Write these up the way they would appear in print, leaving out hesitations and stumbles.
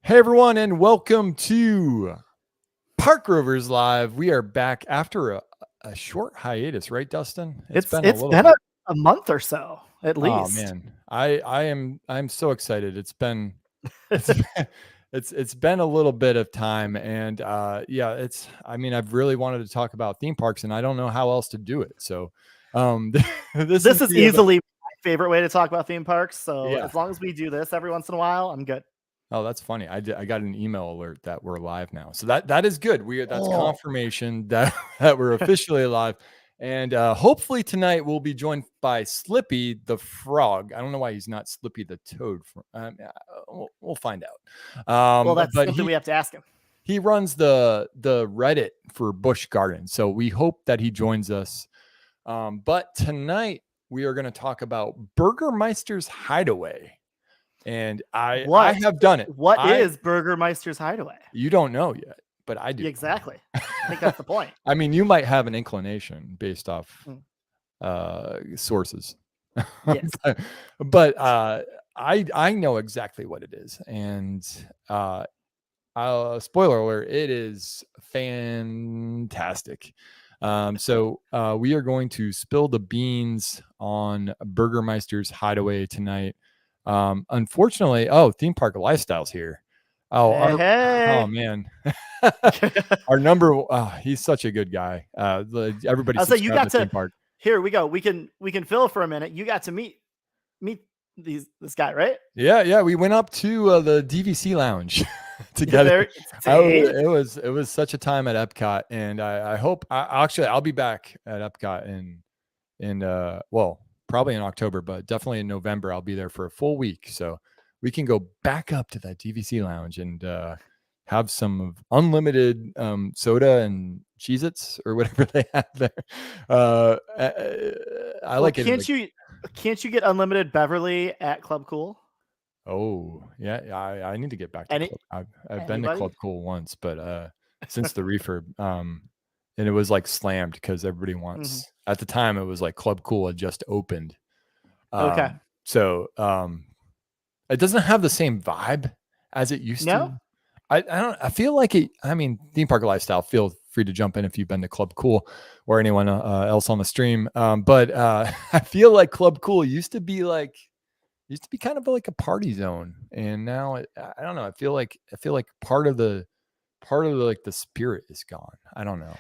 Hey everyone, and welcome to Park Rovers Live. We are back after a short hiatus, right, Dustin? It's been a it's little been bit. a month or so at Oh least. man, I'm so excited. It's it's been a little bit of time, and I've really wanted to talk about theme parks, and I don't know how else to do it. So, this This is the easily my favorite way to talk about theme parks. So yeah. as long as we do this every once in a while, I'm good. Oh, that's funny. I got an email alert that we're live now. So that is good. That's Oh, confirmation that that we're officially live. And hopefully tonight we'll be joined by Slippy the frog. I don't know why he's not Slippy the toad. We'll find out. well, that's But something we have to ask him. he runs the Reddit for Busch Gardens. So we hope that he joins us. But tonight we are going to talk about Bürgermeister's Hideaway. And I have done it. What is Bürgermeister's Hideaway? You don't know yet, but I do. Exactly. I think that's the point. I mean, you might have an inclination based off sources. Yes. but I know exactly what it is. And spoiler alert, it is fantastic. So we are going to spill the beans on Bürgermeister's Hideaway tonight. Unfortunately, theme park lifestyle's here. Oh man, our number. He's such a good guy. Everybody. I'll say you got to. theme park. Here we go. We can fill for a minute. You got to meet this guy, right? Yeah. We went up to the DVC lounge together. It was such a time at Epcot, and I hope. I'll be back at Epcot in probably in October, but definitely in November. I'll be there for a full week. So we can go back up to that DVC lounge and have some unlimited soda and Cheez-Its or whatever they have there. I like it. Can't you get unlimited Beverly at Club Cool? Oh, yeah. I need to get back to Club. I've been to Club Cool once, but since the refurb, and it was like slammed because everybody wants. At the time, it was like Club Cool had just opened. Okay. So it doesn't have the same vibe as it used to. I feel like it. I mean, theme park lifestyle. Feel free to jump in if you've been to Club Cool or anyone else on the stream. But I feel like Club Cool used to be kind of like a party zone, and now I don't know. I feel like part of the like the spirit is gone. I don't know.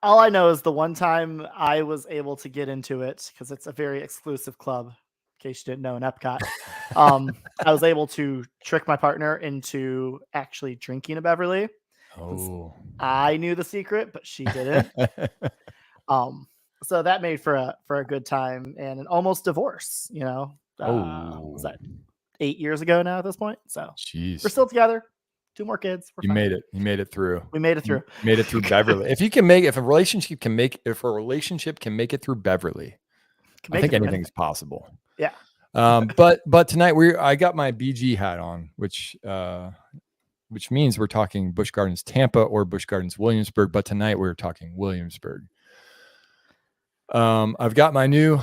All I know is the one time I was able to get into it because it's a very exclusive club. In case you didn't know, in Epcot, I was able to trick my partner into actually drinking a Beverly. Oh, I knew the secret, but she didn't. So that made for a good time and an almost divorce. Was that 8 years ago now at this point? So jeez, we're still together. 2 more kids. You made it. You made it through. We made it through. Made it through Beverly. If a relationship can make it through Beverly, I think anything's possible. Yeah. But tonight I got my BG hat on, which means we're talking Busch Gardens Tampa or Busch Gardens Williamsburg. But tonight we're talking Williamsburg. I've got my new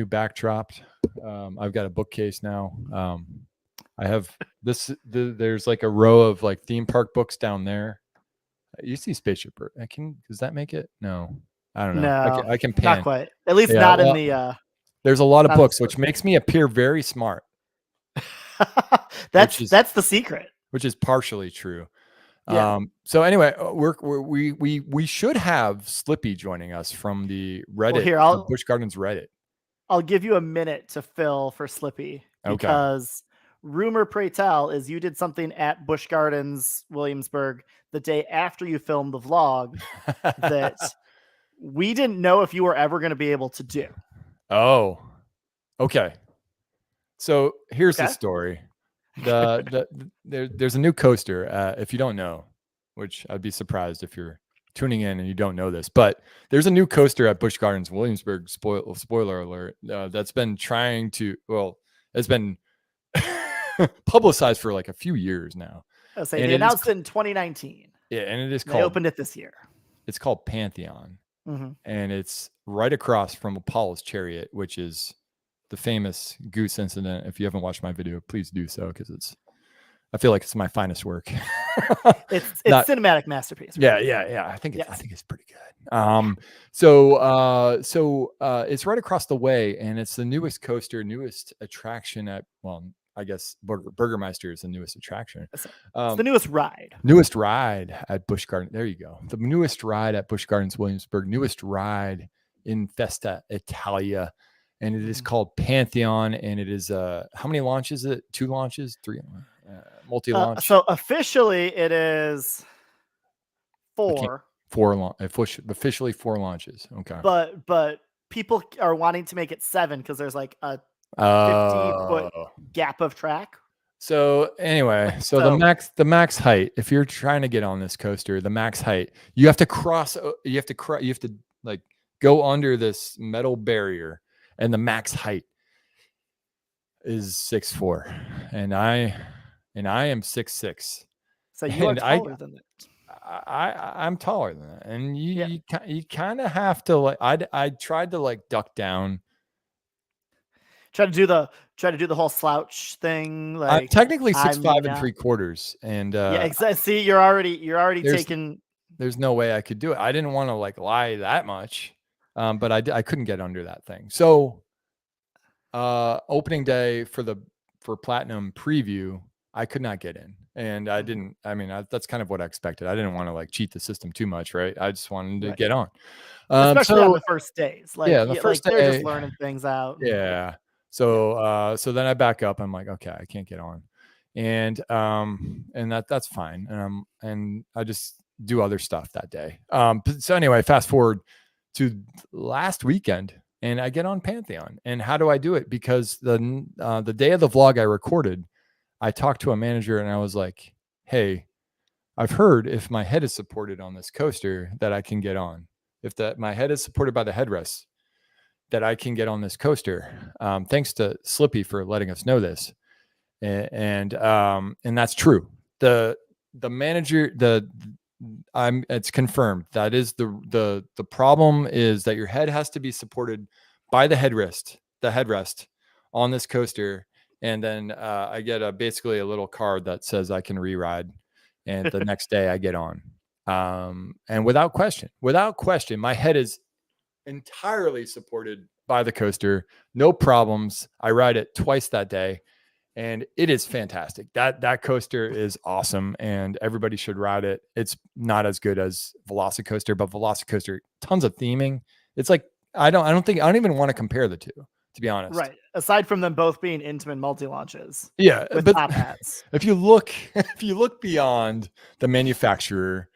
backdrop. I've got a bookcase now. I have there's like a row of like theme park books down there. You see Spaceship Earth. Does that make it? No, I don't know. No, I can pan. Not quite. At least not in the. There's a lot of books, which makes me appear very smart. That's the secret. Which is partially true. Yeah. So anyway, we should have Slippy joining us from the Reddit, Busch Gardens Reddit. I'll give you a minute to fill for Slippy because rumor pray tell is you did something at Busch Gardens Williamsburg the day after you filmed the vlog that we didn't know if you were ever going to be able to do. Oh, okay. So here's the story. There's a new coaster. If you don't know, which I'd be surprised if you're tuning in and you don't know this, but there's a new coaster at Busch Gardens Williamsburg. Spoiler alert. That's been it's been publicized for like a few years now. They announced it in 2019. Yeah, and they opened it this year. It's called Pantheon, and it's right across from Apollo's Chariot, which is the famous goose incident. If you haven't watched my video, please do so because I feel like it's my finest work. It's cinematic masterpiece. Right? Yeah. I think it's pretty good. So it's right across the way, and it's the newest coaster, newest attraction at, well, I guess Bürgermeister is the newest attraction. It's the newest ride. Newest ride at Busch Gardens. There you go. The newest ride at Busch Gardens Williamsburg. Newest ride in Festa Italia, and it is called Pantheon. And it is how many launches is it? 2 launches? 3? Multi-launch. So officially it is 4. Officially 4 launches. Okay. But people are wanting to make it 7 because there's like a 50-foot gap of track. So anyway, the max height, if you're trying to get on this coaster, the max height, you have to like go under this metal barrier, and the max height is 6'4", and I am 6'6". So you are taller than that. I'm taller than that, and you kind of have to, like, I tried to like duck down. Try to do the whole slouch thing. Like, I'm technically 6'5" and 3/4, and yeah, exactly. See, you're already taking. There's no way I could do it. I didn't want to like lie that much, but I couldn't get under that thing. So, opening day for Platinum preview, I could not get in, and I didn't. I mean, that's kind of what I expected. I didn't want to like cheat the system too much, right? I just wanted to get on, especially on the first days. Like, the first day, they're just learning things out. Yeah. So then I back up. I'm like, okay, I can't get on, and that's fine. And I just do other stuff that day. So anyway, fast forward to last weekend, and I get on Pantheon. And how do I do it? Because the day of the vlog I recorded, I talked to a manager, and I was like, hey, I've heard if my head is supported on this coaster that I can get on. If my head is supported by the headrest, that I can get on this coaster. Thanks to Slippy for letting us know this. And that's true. The manager, it's confirmed. That is the problem, is that your head has to be supported by the headrest on this coaster. And then I get basically a little card that says I can re-ride, and the next day I get on. And without question, my head is entirely supported by the coaster. No problems. I ride it twice that day, and it is fantastic. That coaster is awesome, and everybody should ride it. It's not as good as Velocicoaster, but Velocicoaster, tons of theming. It's like, I don't even want to compare the two, to be honest. Right. Aside from them both being intimate multi-launches. Yeah. With but top hats. If you look beyond the manufacturer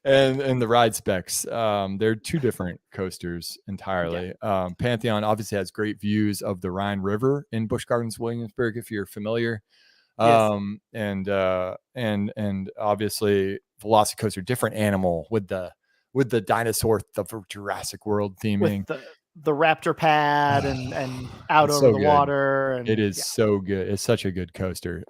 and the ride specs, they're 2 different coasters entirely. Yeah. Pantheon obviously has great views of the Rhine River in Busch Gardens Williamsburg, if you're familiar. Yes. And obviously Velocicoaster, different animal with the dinosaur, the Jurassic World theming. With the raptor pad and out over the water. And it is so good. It's such a good coaster.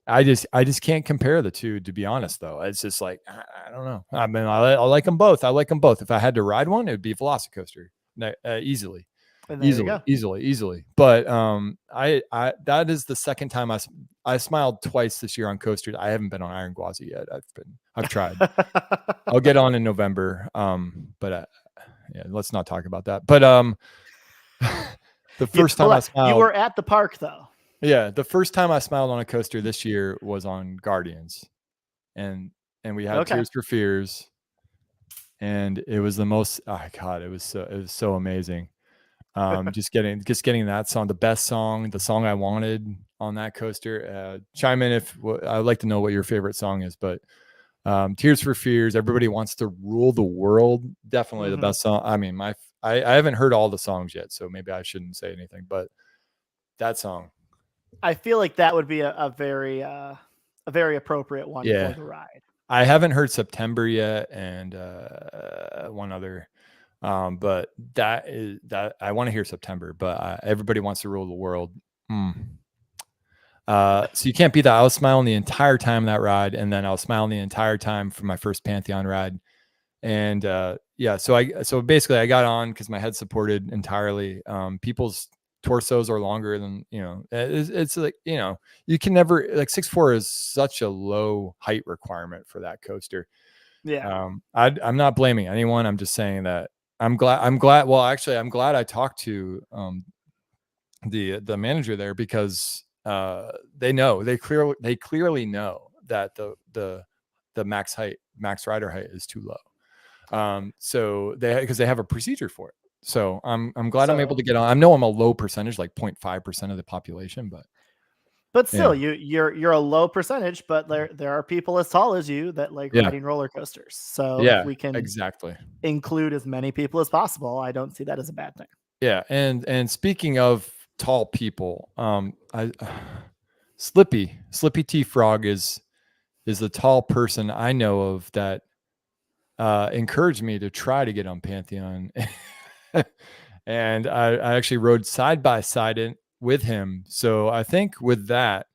I just can't compare the two, to be honest, though. It's just like, I don't know. I mean, I like them both. If I had to ride one, it would be Velocicoaster, easily. But that is the second time I smiled twice this year on coasters. I haven't been on Iron Gwazi yet. I've tried. I'll get on in November. But let's not talk about that. But the first time I smiled, you were at the park though. Yeah, the first time I smiled on a coaster this year was on Guardians, and we had Tears for Fears, and it was the most. Oh God, it was so amazing. Just getting that song, the best song, the song I wanted on that coaster. Chime in if I'd like to know what your favorite song is, but Tears for Fears, Everybody Wants to Rule the World, definitely the best song. I mean, I haven't heard all the songs yet, so maybe I shouldn't say anything, but that song. I feel like that would be a very appropriate one for the ride. I haven't heard September yet, and one other, but that I want to hear September. But Everybody Wants to Rule the World. So you can't beat that. I was smiling the entire time that ride, and then I was smiling the entire time for my first Pantheon ride. And so basically I got on because my head supported entirely. People's torsos are longer than, it's like, you can never, like 6'4" is such a low height requirement for that coaster. Yeah. I'm not blaming anyone. I'm just saying that I'm glad. Well, actually, I'm glad I talked to the manager there, because they clearly know that the max rider height is too low. So because they have a procedure for it. So I'm glad I'm able to get on. I know I'm a low percentage, like 0.5% of the population, but still, you're a low percentage. But there are people as tall as you that like riding roller coasters. So if we can include as many people as possible, I don't see that as a bad thing. Yeah, and speaking of tall people, Slippy T Frog is the tall person I know of that encouraged me to try to get on Pantheon. And I actually rode side by side with him. So I think with that,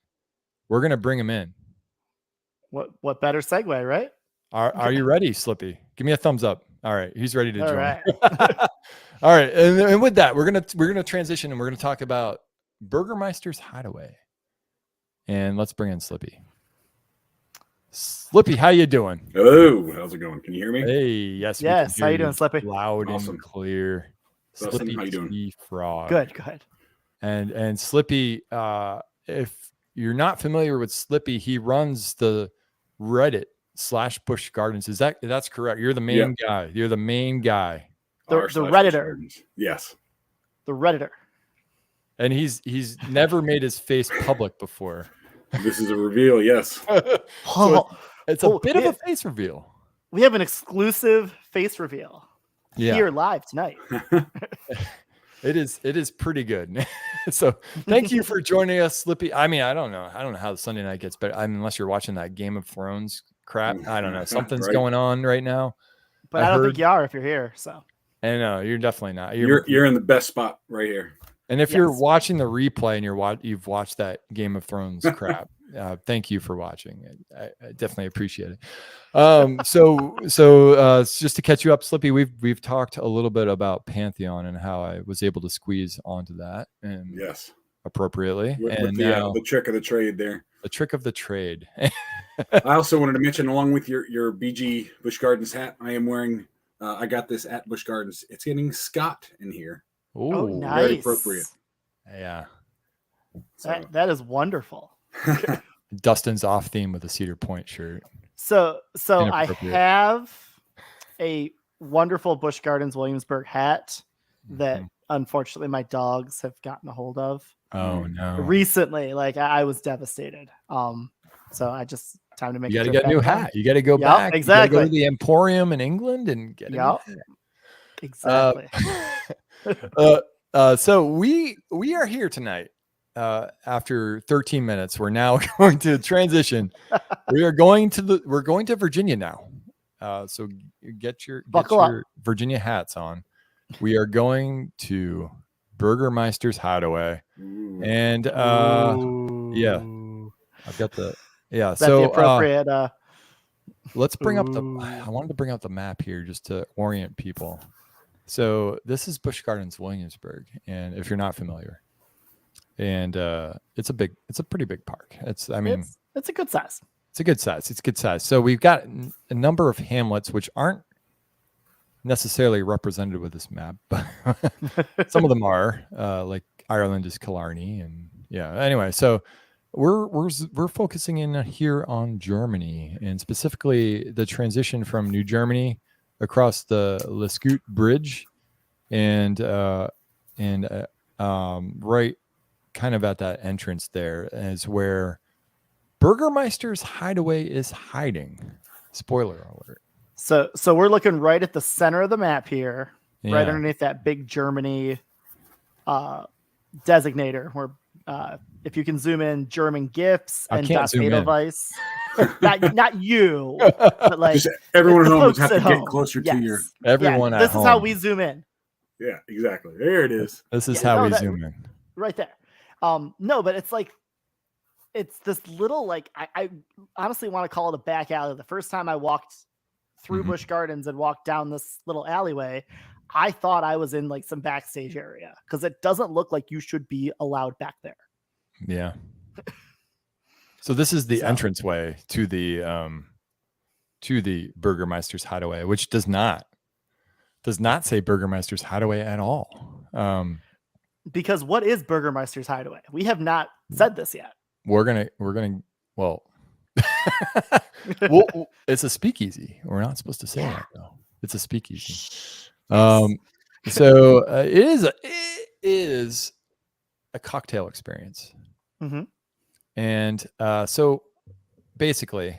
we're gonna bring him in. What better segue, right? Are you ready, Slippy? Give me a thumbs up. All right, he's ready to join. Right. All right, and with that, we're gonna transition, and we're gonna talk about Bürgermeister's Hideaway. And let's bring in Slippy. Slippy, how you doing? Oh, how's it going? Can you hear me? Hey, yes. Yes. How you doing, Slippy? Loud and clear. Dustin, Slippy how you doing? T Frog. Good. And Slippy, if you're not familiar with Slippy, he runs the Reddit / Busch Gardens. That's correct? You're the main guy. You're the main guy. The Redditor. Yes. The Redditor. And he's never made his face public before. This is a reveal, yes. So it's a bit of a face reveal. We have an exclusive face reveal here live tonight. It is pretty good. So thank you for joining us, Slippy. I mean, I don't know how the Sunday night gets better. Unless you're watching that Game of Thrones crap. I don't know. Something's going on right now. But I don't think you are if you're here. So I know you're definitely not. You're in the best spot right here. And if you're watching the replay and you've watched that Game of Thrones crap, thank you for watching. I definitely appreciate it. So just to catch you up, Slippy, we've talked a little bit about Pantheon and how I was able to squeeze onto that, and appropriately. With the trick of the trade there. The trick of the trade. I also wanted to mention, along with your BG Busch Gardens hat, I am wearing. I got this at Busch Gardens. It's getting Scott in here. Oh, nice. Very appropriate. Yeah. So. That is wonderful. Dustin's off theme with a Cedar Point shirt. So I have a wonderful Busch Gardens Williamsburg hat that unfortunately my dogs have gotten a hold of. Oh no. Recently, like I was devastated. So I just time to make. You got to get a new hat. You got to go back. Exactly. You go to the Emporium in England and get a new hat. Exactly. So we are here tonight. After 13 minutes, we're now going to transition. We're going to Virginia now. So get your Virginia hats on. We are going to Bürgermeister's Hideaway. And I've got the the appropriate let's bring up I wanted to bring up the map here just to orient people. So this is Busch Gardens Williamsburg, and if you're not familiar, and it's a pretty big park. It's a good size. It's a good size. So we've got a number of hamlets which aren't necessarily represented with this map, but some of them are. Like Ireland is Killarney, and anyway, so we're focusing in here on Germany, and specifically the transition from New Germany across the Lescout Bridge, and right kind of at that entrance there is where Bürgermeister's Hideaway is hiding. Spoiler alert. So we're looking right at the center of the map here, right underneath that big Germany designator, where if you can zoom in, German gifts and Das Edelweiss. not you, but like just everyone at home just have to get closer to your everyone at home. This is how we zoom in. Yeah, exactly. There it is. This is how we zoom in. Right there. No, but it's like it's this little like I honestly want to call it a back alley. The first time I walked through Busch Gardens and walked down this little alleyway, I thought I was in like some backstage area because it doesn't look like you should be allowed back there. Yeah. So this is the entranceway to the Bürgermeister's Hideaway, which does not say Bürgermeister's Hideaway at all. Because what is Bürgermeister's Hideaway? We have not said this yet. We're gonna well, it's a speakeasy. We're not supposed to say that though. It's a speakeasy. So it is a cocktail experience. Mm-hmm. And so basically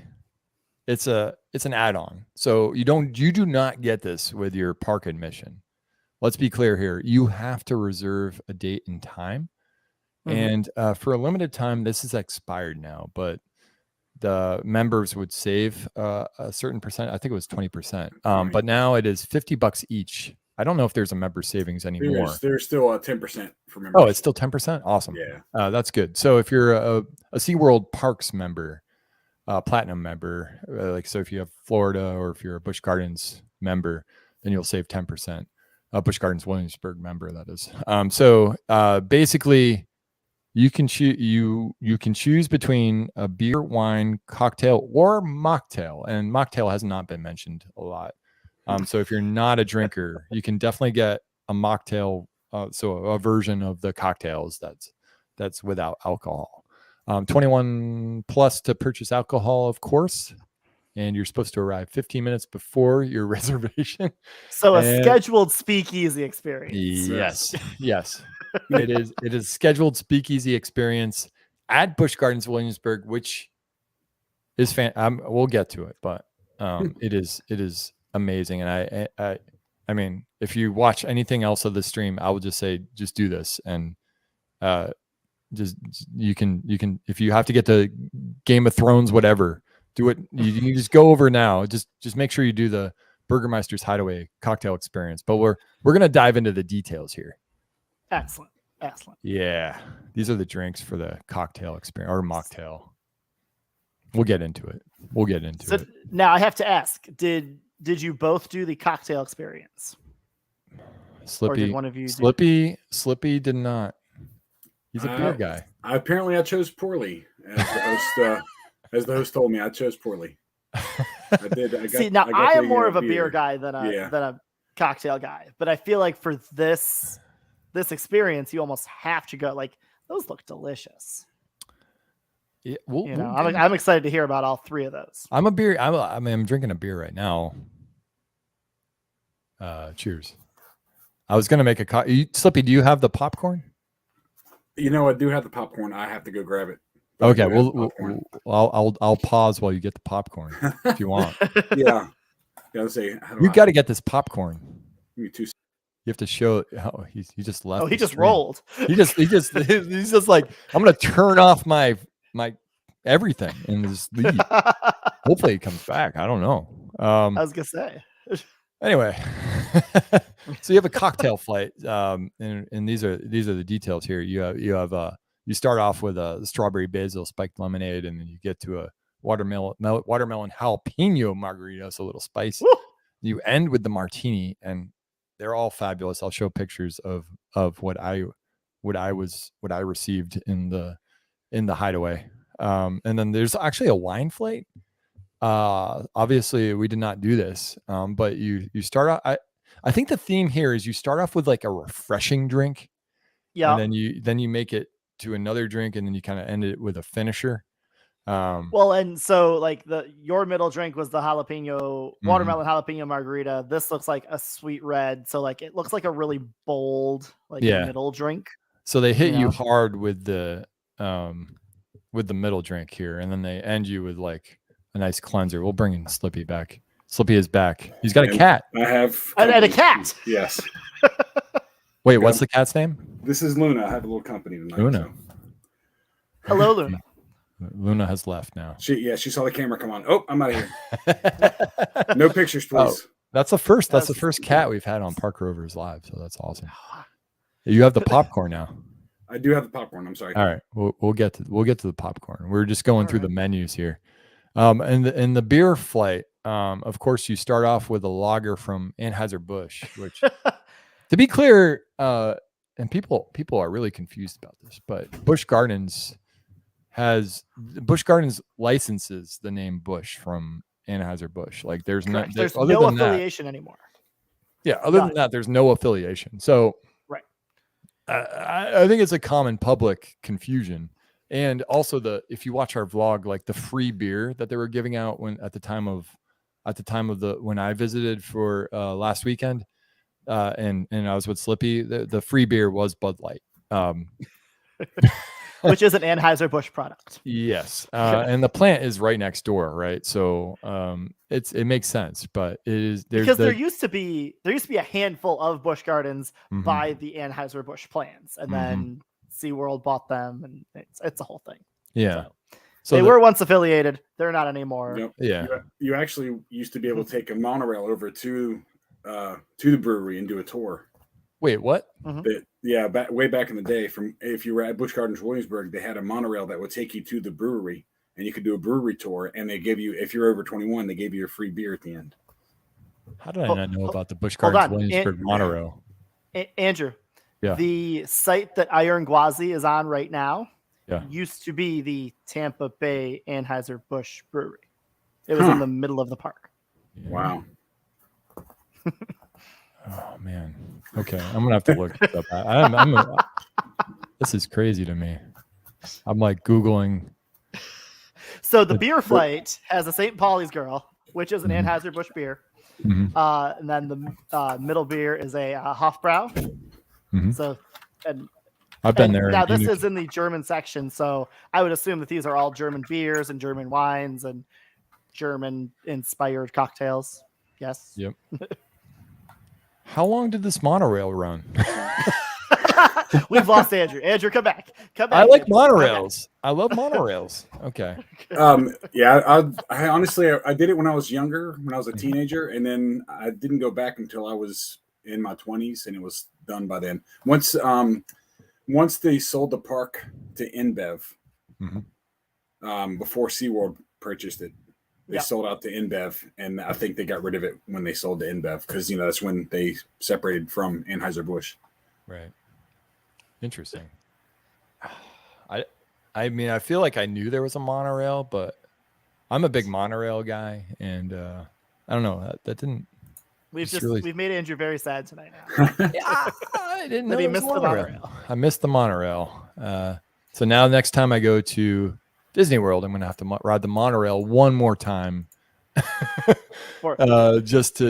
it's an add-on. So you do not get this with your park admission. Let's be clear here. You have to reserve a date and time. Mm-hmm. And for a limited time, this is expired now, but the members would save a certain percent. I think it was 20%. But now it is $50 each. I don't know if there's a member savings anymore. There's still 10% for members. Oh, it's still 10%? Awesome. Yeah. That's good. So if you're a SeaWorld Parks member, platinum member, so if you have Florida or if you're a Busch Gardens member, then you'll save 10%. Busch Gardens Williamsburg member, that is. So basically, you can choose between a beer, wine, cocktail, or mocktail, and mocktail has not been mentioned a lot. So if you're not a drinker, you can definitely get a mocktail, so a version of the cocktails that's without alcohol. 21 plus to purchase alcohol, of course, and you're supposed to arrive 15 minutes before your reservation. So a scheduled speakeasy experience. Yes. It is scheduled speakeasy experience at Busch Gardens Williamsburg, which is we'll get to it, but it is amazing. And I mean, if you watch anything else of the stream, I would just say just do this, and just you can if you have to get to Game of Thrones, whatever, do it. You just go over now. Just make sure you do the Bürgermeister's Hideaway cocktail experience. But we're gonna dive into the details here. Excellent. Yeah, these are the drinks for the cocktail experience or mocktail. We'll get into it. So now I have to ask: Did you both do the cocktail experience? Slippy, or did one of you? Slippy did not. He's a beer guy. I chose poorly as the host told me. I chose poorly. I did. I am more of a beer guy than a cocktail guy, but I feel like for this experience, you almost have to go. Like, those look delicious. Yeah, I'm excited to hear about all three of those. I'm drinking a beer right now. Cheers. I was gonna make a Slippy, do you have the popcorn? I do have the popcorn. I have to go grab it. Okay, I'll pause while you get the popcorn if you want. Yeah, gotta say you got to get this popcorn. Give me 2 seconds. You have to show. Oh, he just left. Oh, he just rolled. He's just like, I'm gonna turn off my everything and just leave. Hopefully he comes back. I don't know. I was gonna say. Anyway, so you have a cocktail flight, and these are the details here. You start off with a strawberry basil spiked lemonade, and then you get to a watermelon jalapeno margarita, so a little spicy. Woo! You end with the martini, and they're all fabulous. I'll show pictures of what I received in the Hideaway. And then there's actually a wine flight. Obviously we did not do this, but you start out. I think the theme here is you start off with like a refreshing drink, and then you make it to another drink, and then you kind of end it with a finisher. And so like your middle drink was the watermelon jalapeno margarita. This looks like a sweet red, so like it looks like a really bold middle drink. So they hit you hard with the middle drink here, and then they end you with like a nice cleanser. We'll bring in Slippy back. Slippy is back. He's got a cat. I have and a cat. Yes. Wait, what's the cat's name? This is Luna. I have a little company tonight. Luna. So. Hello, Luna. Luna has left now. She saw the camera come on. Oh, I'm out of here. No pictures, please. Oh, that's the first. That's the first cat we've had on Park Rovers Live. So that's awesome. You have the popcorn now. I do have the popcorn. I'm sorry. All right, we'll get to the popcorn. We're just going through the menus here. And the beer flight. of course, you start off with a lager from Anheuser-Busch, which, to be clear, and people are really confused about this, but Busch Gardens licenses the name Busch from Anheuser-Busch. Like there's no affiliation anymore. Yeah, other than that, there's no affiliation. So right. I think it's a common public confusion. And also if you watch our vlog, like the free beer that they were giving out when I visited for last weekend, and I was with Slippy, the free beer was Bud Light. Which is an Anheuser-Busch product. Yes. And the plant is right next door, right? So it makes sense, but it is because there used to be a handful of Busch Gardens by the Anheuser-Busch plants, and then SeaWorld bought them, and it's a whole thing. Yeah. So they were once affiliated. They're not anymore. Yep. Yeah. You actually used to be able to take a monorail over to the brewery and do a tour. Wait, what? Way back in the day, if you were at Busch Gardens Williamsburg, they had a monorail that would take you to the brewery, and you could do a brewery tour. And they give you, if you're over 21, they gave you a free beer at the end. How did I not know about the Busch Gardens Williamsburg monorail? Andrew, yeah, the site that Iron Gwazi is on right now, used to be the Tampa Bay Anheuser-Busch brewery. It was in the middle of the park. Yeah. Wow. Oh man. Okay, I'm gonna have to look this up. This is crazy to me. I'm like Googling. So the beer flight has a St. Pauli's Girl, which is an Anheuser-Busch beer, and then the middle beer is a Hofbrau. So, and I've been there. Now this is in the German section, so I would assume that these are all German beers and German wines and German-inspired cocktails. Yes. Yep. How long did this monorail run? We've lost Andrew. Andrew, come back. I like monorails. I love monorails. Okay. I honestly, I did it when I was younger, when I was a teenager, and then I didn't go back until I was in my 20s, and it was done by then. Once they sold the park to InBev, before SeaWorld purchased it, they sold out to InBev, and I think they got rid of it when they sold to InBev because that's when they separated from Anheuser-Busch. Right. Interesting. I mean, I feel like I knew there was a monorail, but I'm a big monorail guy, and I don't know. That didn't. We've made Andrew very sad tonight now. I didn't know he missed the monorail. I missed the monorail. So now next time I go to Disney World, I'm going to have to ride the monorail one more time, just to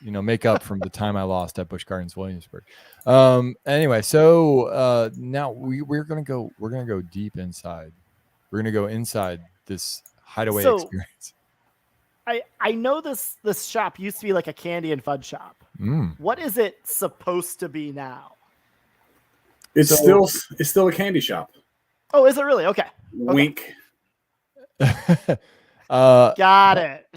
make up from the time I lost at Busch Gardens Williamsburg. Anyway, so now we're gonna go deep inside. We're gonna go inside this Hideaway experience. I know this shop used to be like a candy and fudge shop. What is it supposed to be now? It's still a candy shop. Oh, is it really? Okay. Wink. Got it.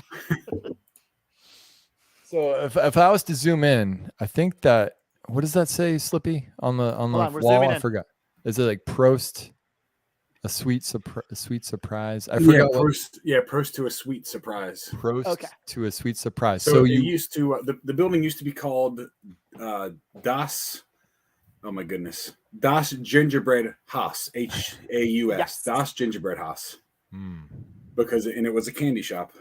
So if I was to zoom in, I think that, what does that say, Slippy, on the wall? I forgot. Is it like Prost, a sweet surprise? I forgot. Prost to a sweet surprise. Prost to a sweet surprise. So you used to the building used to be called Das. Oh my goodness, Das Gingerbread Haus, Haus, yes. Das Gingerbread Haus, because it was a candy shop.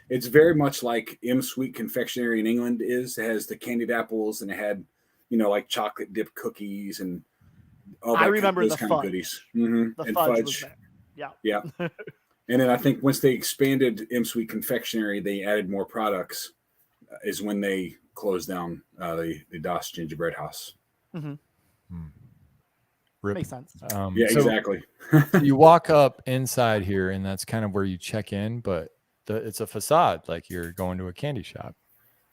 It's very much like M Sweet Confectionery in England is. It has the candied apples, and it had like chocolate dip cookies and all that. I remember those kind of goodies. The and fudge was there. Yeah. And then I think once they expanded M Sweet Confectionery, they added more products. Is when they closed down the Das Gingerbread House. Makes sense. Exactly. You walk up inside here, and that's kind of where you check in, but it's a facade, like you're going to a candy shop.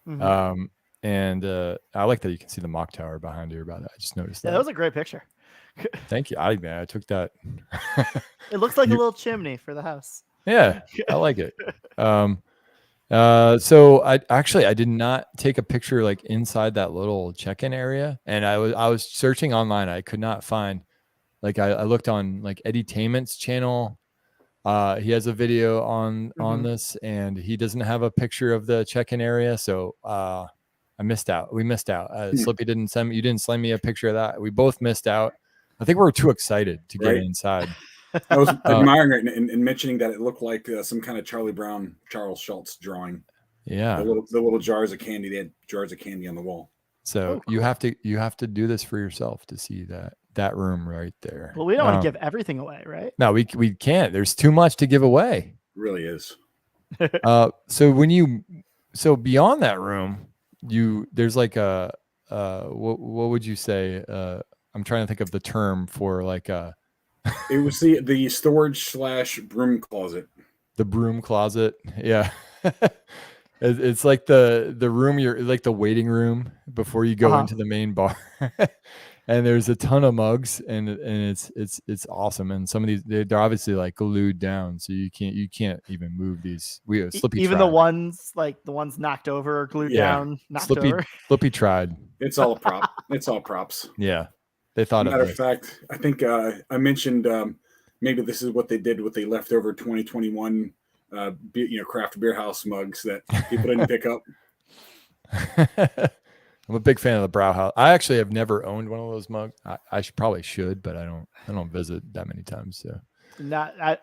And I like that you can see the mock tower behind you. About that, I just noticed that. Yeah, that was a great picture. Thank you. I took that. It looks like a little chimney for the house. Yeah, I like it. So I did not take a picture like inside that little check-in area, and I was searching online. I could not find, like I looked on like Edutainment's channel, He has a video on this, and he doesn't have a picture of the check-in area, so I missed out. We missed out. Slippy didn't send me a picture of that. We both missed out. I think we were too excited to get inside. I was admiring it and mentioning that it looked like some kind of Charles Schultz drawing. Yeah, the little jars of candy. They had jars of candy on the wall. So cool. you have to do this for yourself to see that room right there. Well, we don't want to give everything away, right? No, we can't. There's too much to give away. It really is. So beyond that room, there's like a what would you say? I'm trying to think of the term for like a. It was the storage / broom closet. The broom closet, yeah. It's like the room, you're like the waiting room before you go into the main bar. And there's a ton of mugs, and it's awesome. And some of these they're obviously like glued down, so you can't even move these. Slippy even tried. the ones knocked over or glued down. Slippy tried. It's all a prop. It's all props. Yeah, they thought of it. Matter of fact, I think I mentioned maybe this is what they did with the leftover 2021 craft beer house mugs that people didn't pick up. I'm a big fan of the Brauhaus. I actually have never owned one of those mugs. I probably should, but I don't visit that many times. So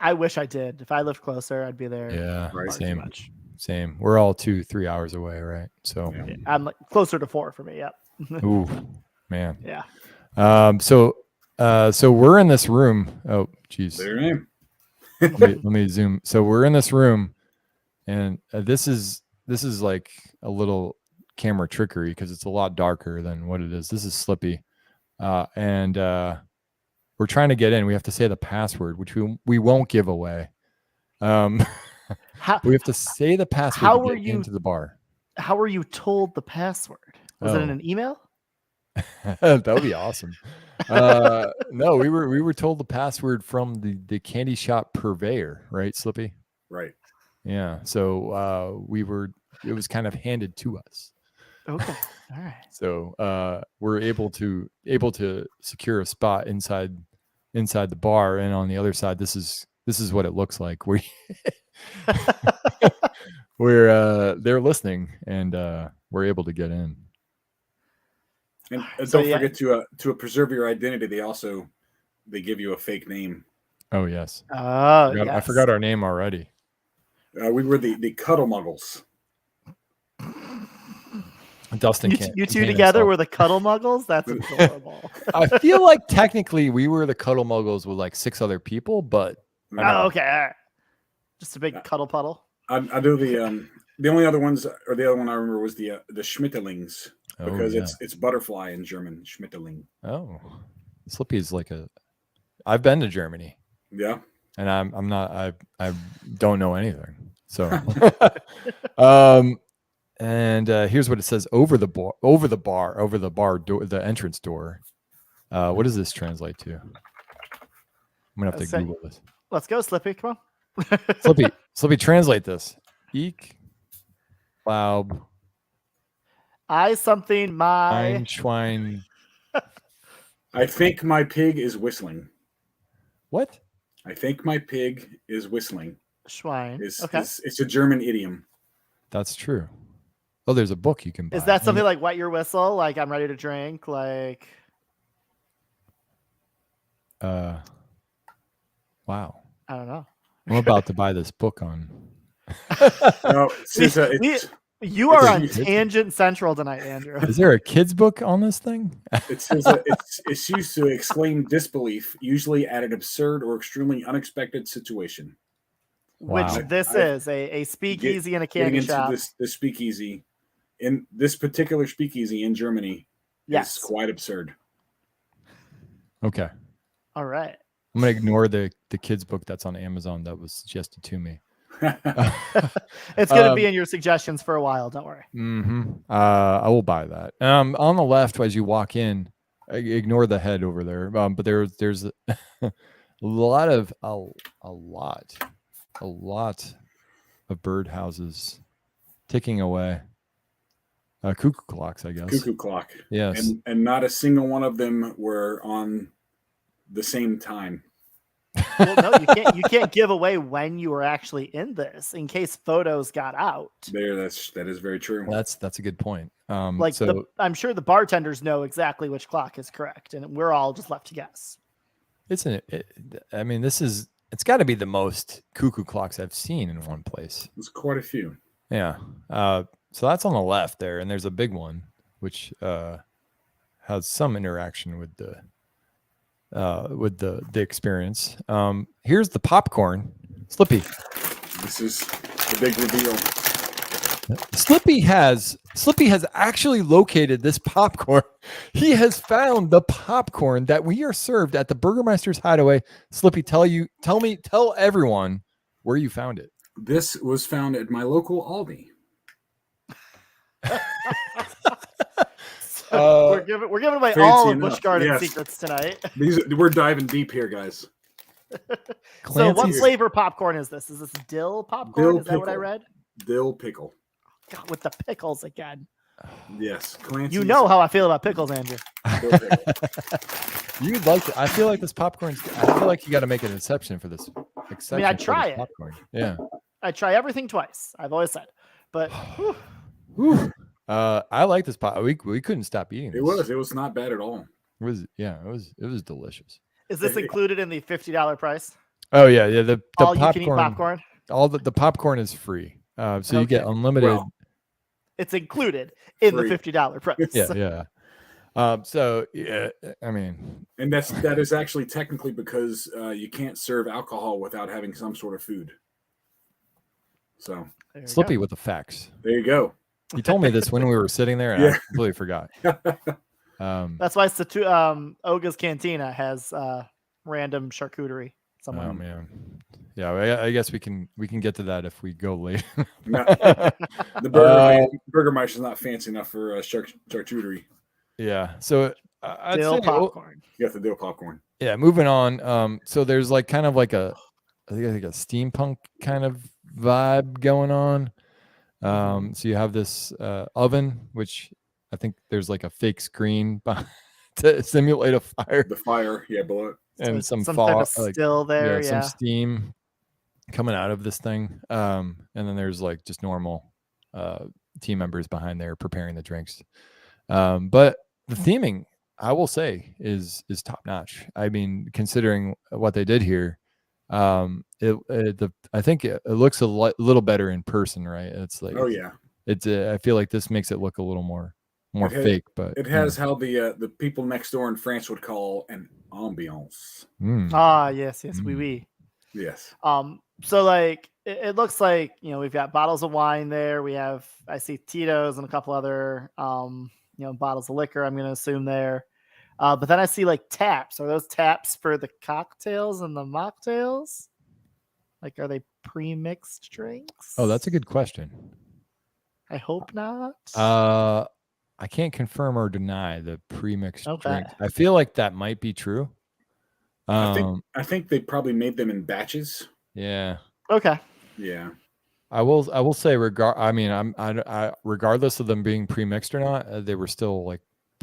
I wish I did. If I lived closer, I'd be there. Yeah, right. Same. We're all 2-3 hours away, right? So I'm like closer to 4 for me. Yep. Ooh, man. Yeah. So we're in this room. Oh, geez. Their name. let me zoom. So we're in this room, and this is like a little camera trickery because it's a lot darker than what it is. This is Slippy, and we're trying to get in. We have to say the password, which we won't give away. We have to say the password to get into the bar. How were you told the password? Was it in an email? That would be awesome. No, we were told the password from the candy shop purveyor, right, Slippy? Right. Yeah. So it was kind of handed to us. Okay. All right. So we're able to secure a spot inside the bar, and on the other side, this is what it looks like. They're listening, and we're able to get in. And don't forget to preserve your identity. They give you a fake name. Oh yes. Yes. I forgot our name already. We were the Cuddle Muggles. Dustin, you two together were the Cuddle Muggles. That's adorable. I feel like technically we were the Cuddle Muggles with like 6 other people, but okay, all right. Just a big cuddle puddle. I do the only other ones, or the other one I remember was the Schmetterlings. Because it's butterfly in German, Schmetterling. Oh, Slippy is like I've been to Germany. Yeah, and I'm not. I don't know anything. So, and here's what it says over the bar door, the entrance door. What does this translate to? I'm gonna have to Google this. Let's go, Slippy. Come on, Slippy, translate this. Ich glaube. My Schwein. I think my pig is whistling. What? I think my pig is whistling. Schwein. It's a German idiom. That's true. Oh, there's a book you can buy. Is that something like wet your whistle? Like I'm ready to drink? Like. Wow. I don't know. I'm about to buy this book on. No, you are on Tangent Central tonight, Andrew. Is there a kid's book on this thing? It says it's used to exclaim disbelief, usually at an absurd or extremely unexpected situation. Wow. Which this is a speakeasy and a candy shop. The speakeasy, in this particular speakeasy in Germany, is quite absurd. Okay. All right. I'm gonna ignore the kids' book that's on Amazon that was suggested to me. It's going to be in your suggestions for a while. Don't worry. I will buy that. On the left, as you walk in, ignore the head over there. But there's a lot of birdhouses ticking away. Cuckoo clocks, I guess. Cuckoo clock. Yes. And not a single one of them were on the same time. Well, no, you can't give away when you were actually in this in case photos got out. That is very true. That's a good point. I'm sure the bartenders know exactly which clock is correct, and we're all just left to guess. I mean, it's got to be the most cuckoo clocks I've seen in one place. There's quite a few. Yeah. So that's on the left there, and there's a big one which has some interaction with the experience. Here's the popcorn. Slippy. This is the big reveal. Slippy has actually located this popcorn. He has found the popcorn that we are served at the Bürgermeister's Hideaway. Slippy, tell everyone where you found it. This was found at my local Aldi. We're giving away all of Busch Gardens secrets tonight. We're diving deep here, guys. So what flavor popcorn is this? Is this dill popcorn? Is that what I read? Dill pickle. God, with the pickles again. Yes. Clancy's. You know how I feel about pickles, Andrew. You'd like to, I feel like this popcorn. I feel like you got to make an exception for this. I mean, I try it. Popcorn. Yeah. I try everything twice. I've always said, but. I like this pot. We couldn't stop eating this. It was not bad at all. It was delicious. Is this included in the $50 price? Oh yeah. The all popcorn, you can eat popcorn. All the popcorn is free. So you get unlimited. Well, it's included in the $50 price. Yeah. So yeah, I mean, and that is actually technically because you can't serve alcohol without having some sort of food. So Slippy with the facts. There you go. You told me this when we were sitting there, and I completely forgot. That's why Oga's Cantina has random charcuterie. Somewhere. Oh man, yeah. I guess we can get to that if we go late. The Bürgermeister's not fancy enough for charcuterie. Yeah. So I'd dill say popcorn. You got the dill popcorn. Yeah. Moving on. So there's like kind of like I think a steampunk kind of vibe going on. So you have this oven, which I think there's like a fake screen to simulate a fire. The fire, below it, and some type of still there, some steam coming out of this thing. And then there's like just normal team members behind there preparing the drinks. But the theming, I will say, is top notch. I mean, considering what they did here. I think it looks a little better in person, right? It's like, I feel like this makes it look a little more fake, but it has how the people next door in France would call an ambiance. Yes, oui. Yes. So like it looks like we've got bottles of wine there. I see Tito's and a couple other bottles of liquor. I'm going to assume there. But then I see like taps. Are those taps for the cocktails and the mocktails? Like, are they pre-mixed drinks? Oh, that's a good question. I hope not. I can't confirm or deny the pre-mixed drinks. I feel like that might be true. I think they probably made them in batches. Yeah. Okay. Yeah. I will say regardless of them being pre-mixed or not, they were still like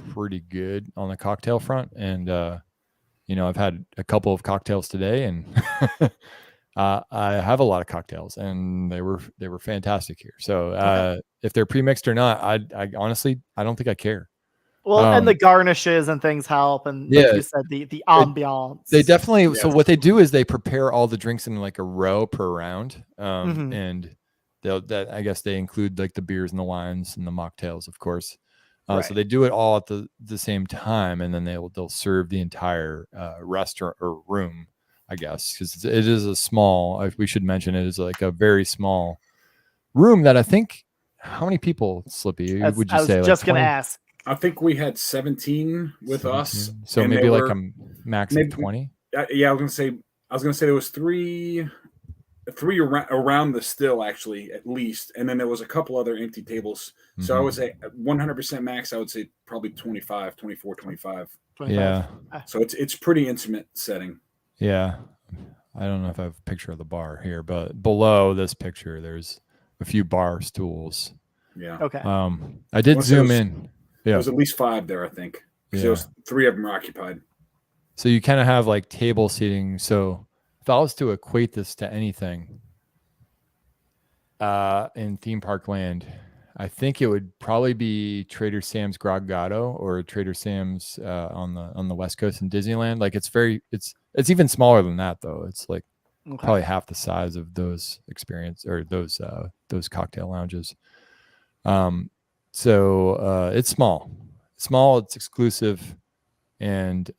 pretty good on the cocktail front, and I've had a couple of cocktails today, and I have a lot of cocktails, and they were fantastic here. So if they're pre-mixed or not, I honestly don't think I care. Well, and the garnishes and things help, and like you said, the ambiance. They definitely. So what they do is they prepare all the drinks in like a row per round, and I guess they include like the beers and the wines and the mocktails, of course. So they do it all at the same time, and then they'll serve the entire restaurant or room, I guess, because it is a small. We should mention it is like a very small room that I think. How many people, Slippy? Would you say? I was just going to ask. I think we had 17 with us, so maybe like a max of 20. Yeah, I was gonna say there was three around the still, actually, at least, and then there was a couple other empty tables. So I would say 100% max. I would say probably 25, 24, 25. Yeah. So it's pretty intimate setting. Yeah. I don't know if I have a picture of the bar here, but below this picture, there's a few bar stools. Yeah. Okay. I did zoom in. Yeah. There was at least 5 there, I think. Yeah. So 3 of them are occupied. So you kind of have like table seating. So if I was to equate this to anything in theme park land, I think it would probably be Trader Sam's Grog Gatto or Trader Sam's on the West Coast in Disneyland. Like it's even smaller than that though. It's like probably half the size of those experience or those cocktail lounges. So it's small. It's exclusive, and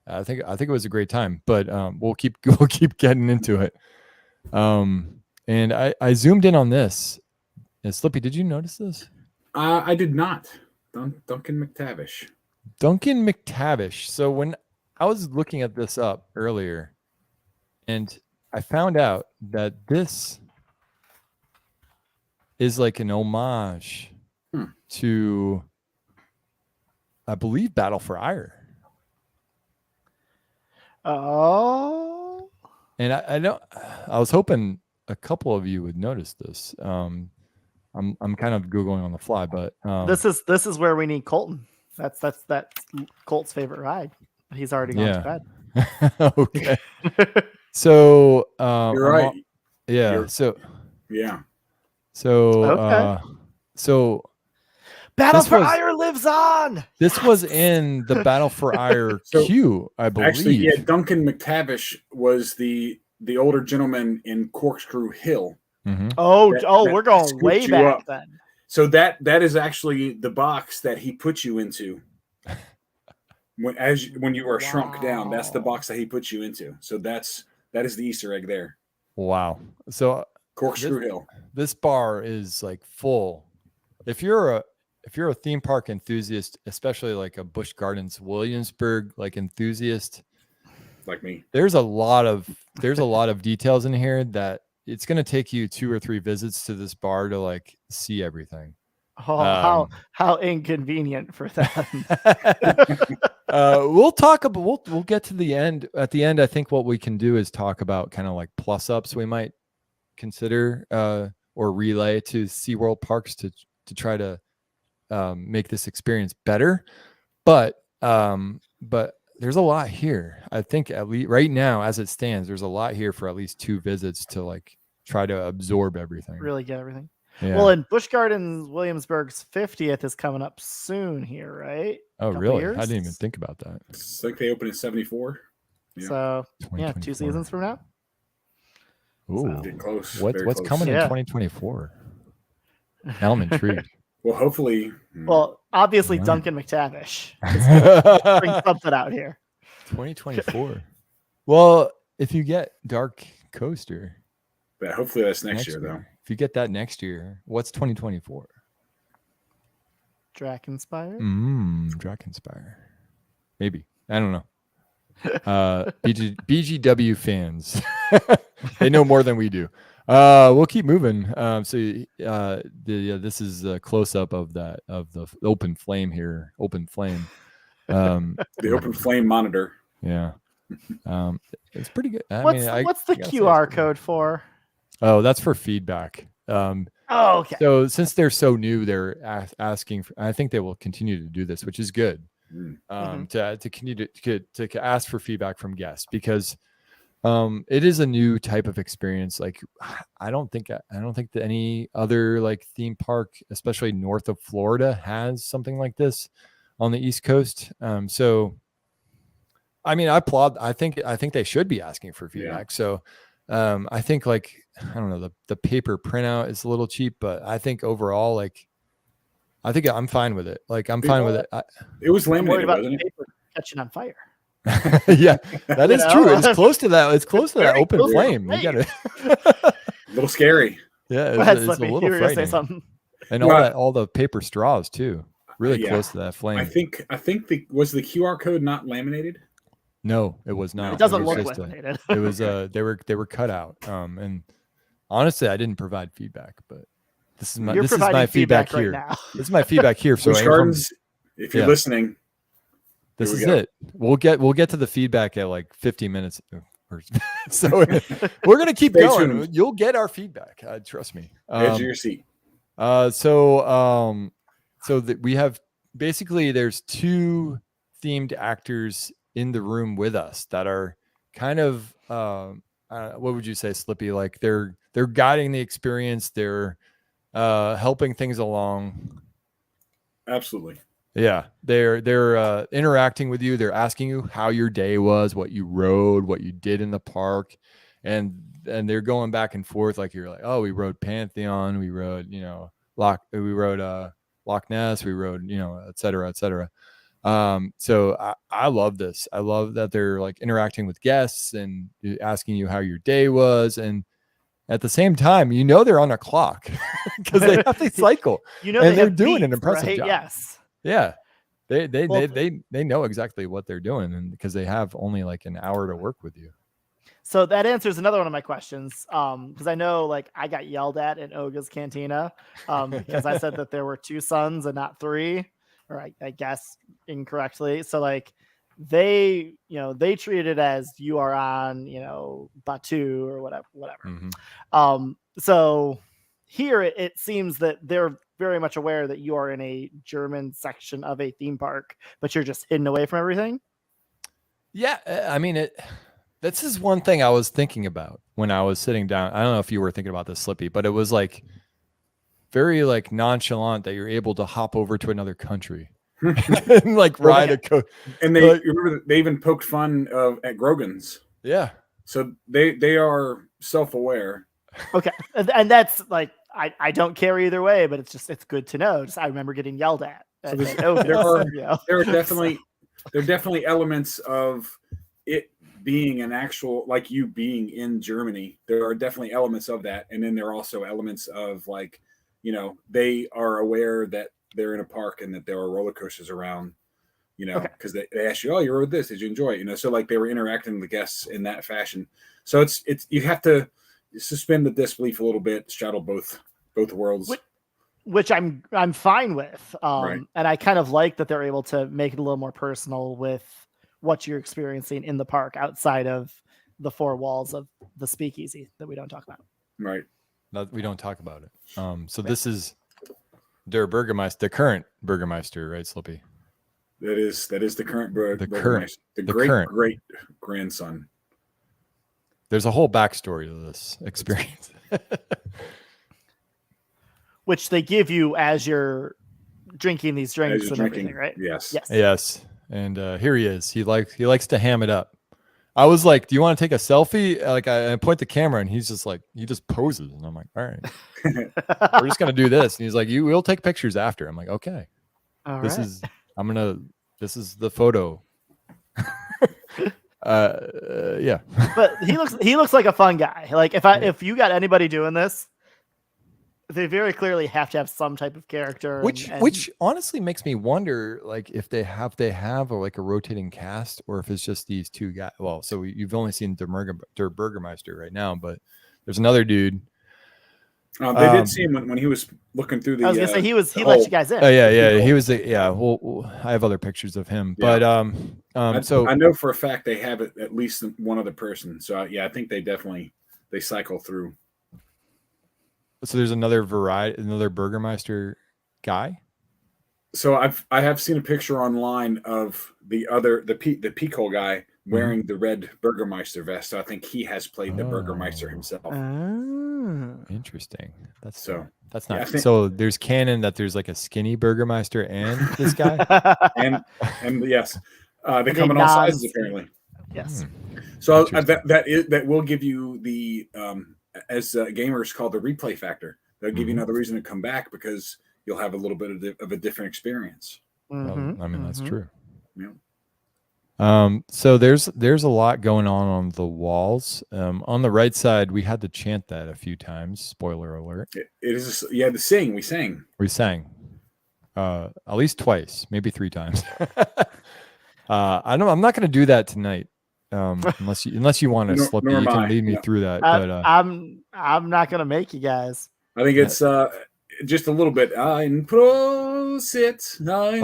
I think it was a great time. But we'll keep getting into it. And I zoomed in on this. And Slippy, did you notice this? I did not. Duncan McTavish. Duncan McTavish. So when I was looking at this up earlier, and I found out that this is like an homage to, I believe, Battle for Ire. Oh. And I was hoping a couple of you would notice this. I'm kind of Googling on the fly, but this is where we need Colton. That's Colt's favorite ride. He's already gone to bed. Okay. So you're right. So Battle for Ire lives on. This was in the Battle for Ire queue, I believe. Actually, yeah, Duncan McTavish was the older gentleman in Corkscrew Hill. Mm-hmm. We're going way back then. So that is actually the box that he put you into. When you are shrunk down, that's the box that he put you into. So that is the Easter egg there. Wow. So Corkscrew Hill. This bar is like full. If you're a theme park enthusiast, especially like a Busch Gardens Williamsburg like enthusiast, like me, there's a lot of details in here that it's going to take you 2 or 3 visits to this bar to like see everything. Oh, how inconvenient for them. We'll talk about, we'll get to the end. At the end, I think what we can do is talk about kind of like plus ups we might consider or relay to SeaWorld parks to try to make this experience better. But there's a lot here. I think at least right now, as it stands, there's a lot here for at least 2 visits to like try to absorb everything. Really get everything. Yeah. Well, and Busch Gardens Williamsburg's 50th is coming up soon here, right? Oh, really? I didn't even think about that. It's like they open in 74. Yeah. So, 2 seasons from now. Ooh, so, close. What's coming in 2024? Now I'm intrigued. Well, hopefully. Well, obviously, Duncan McTavish is gonna bring something out here. 2024. Well, if you get Dark Coaster. But hopefully that's next year, though. If you get that next year, what's 2024? Drakenspire? Drakenspire. Maybe. I don't know. BGW fans. They know more than we do. We'll keep moving. This is a close-up of the open flame here. Open flame. The open flame monitor. Yeah. It's pretty good. What's the QR code for? Oh, that's for feedback. Okay. So since they're so new, they're asking for, I think they will continue to do this, which is good. To continue to ask for feedback from guests, because it is a new type of experience. Like I don't think that any other like theme park, especially north of Florida, has something like this on the East Coast. So I mean, I applaud. I think they should be asking for feedback. Yeah. So I think like, I don't know, the paper printout is a little cheap, but I think overall, like, I think I'm fine with it. Like, I'm fine with it. It was laminated, wasn't it? Paper catching on fire. Yeah, that is true. It's close to that. It's close to that open flame. You got it. A little scary. Yeah, it's a little frightening. Say something. And all the paper straws too. Really close to that flame. I think was the QR code not laminated? No, it was not. It doesn't look laminated. It was they were cut out. And honestly, I didn't provide feedback, but this is my feedback here. Right, this is my feedback here. So Busch Gardens, if you're listening, this is it. We'll get to the feedback at like 50 minutes. So we're gonna keep going. Tuned. You'll get our feedback. Trust me. Edge of your seat. So that we have basically there's 2 themed actors in the room with us that are kind of what would you say, Slippy? Like they're guiding the experience. They're helping things along. Absolutely. Yeah, they're interacting with you. They're asking you how your day was, what you rode, what you did in the park, and they're going back and forth. Like you're like, oh, we rode Pantheon, we rode Loch Ness, we rode et cetera, et cetera. So I love this. I love that they're like interacting with guests and asking you how your day was, and at the same time, they're on a clock because they have to cycle. And they're doing an impressive job. Yes. Yeah, they know exactly what they're doing, and because they have only like an hour to work with you. So that answers another one of my questions. Because I know like I got yelled at in Oga's Cantina because I said that there were 2 suns and not 3, or I guess incorrectly. So like they treat it as you are on Batu or whatever. Mm-hmm. So here it seems that they're very much aware that you are in a German section of a theme park, but you're just hidden away from everything. Yeah, I mean this is one thing I was thinking about when I was sitting down. I don't know if you were thinking about this, Slippy, but it was like very like nonchalant that you're able to hop over to another country and like ride a coach. And they remember they even poked fun at Grogan's. Yeah. So they are self-aware. Okay, and that's like I don't care either way, but it's good to know. Just I remember getting yelled at. So there are definitely elements of it being an actual, like you being in Germany. There are definitely elements of that, and then there are also elements of like, they are aware that they're in a park and that there are roller coasters around. Because they ask you, oh, you rode this, did you enjoy it? So like they were interacting with the guests in that fashion. So it's you have to suspend the disbelief a little bit, straddle both worlds, which I'm fine with. Right. And I kind of like that they're able to make it a little more personal with what you're experiencing in the park outside of the 4 walls of the speakeasy that we don't talk about. Right. No, we don't talk about it. So this is der Bürgermeister, the current Bürgermeister, right, Slippy? That is the current Bürgermeister, the great grandson. There's a whole backstory to this experience. Which they give you as you're drinking these drinks and everything, right? Yes. And here he is. He likes to ham it up. I was like, do you want to take a selfie? Like I point the camera and he's just like, he just poses. And I'm like, all right, we're just going to do this. And he's like, we'll take pictures after. I'm like, okay, this is the photo. Yeah. But he looks like a fun guy. Like if you got anybody doing this, they very clearly have to have some type of character, which honestly makes me wonder, like if they have like a rotating cast, or if it's just these 2 guys. Well, so you've only seen der Bürgermeister right now, but there's another dude. They did see him when he was looking through the. I was gonna say he let you guys in. Oh yeah, he was the Well, I have other pictures of him, but so I know for a fact they have it at least one other person. So I think they cycle through. So there's another Bürgermeister guy. So I have seen a picture online of the Peacock guy wearing the red Bürgermeister vest. So I think he has played the Bürgermeister himself. Interesting. That's Yeah, not. So there's canon that there's like a skinny Bürgermeister and this guy. and yes, they come in all sizes apparently. Yes. So that will give you the as gamers call the replay factor. They'll give you another reason to come back because you'll have a little bit of a different experience. Well, I mean, that's true. Yeah. So there's a lot going on the walls. On the right side, we had to chant that a few times. Spoiler alert. It is we sang at least twice, maybe 3 times. I'm not going to do that tonight. Unless you want to slip, you can lead me through that. But I'm not gonna make you guys. I think it's just a little bit. Ein Prosit. Oh, no.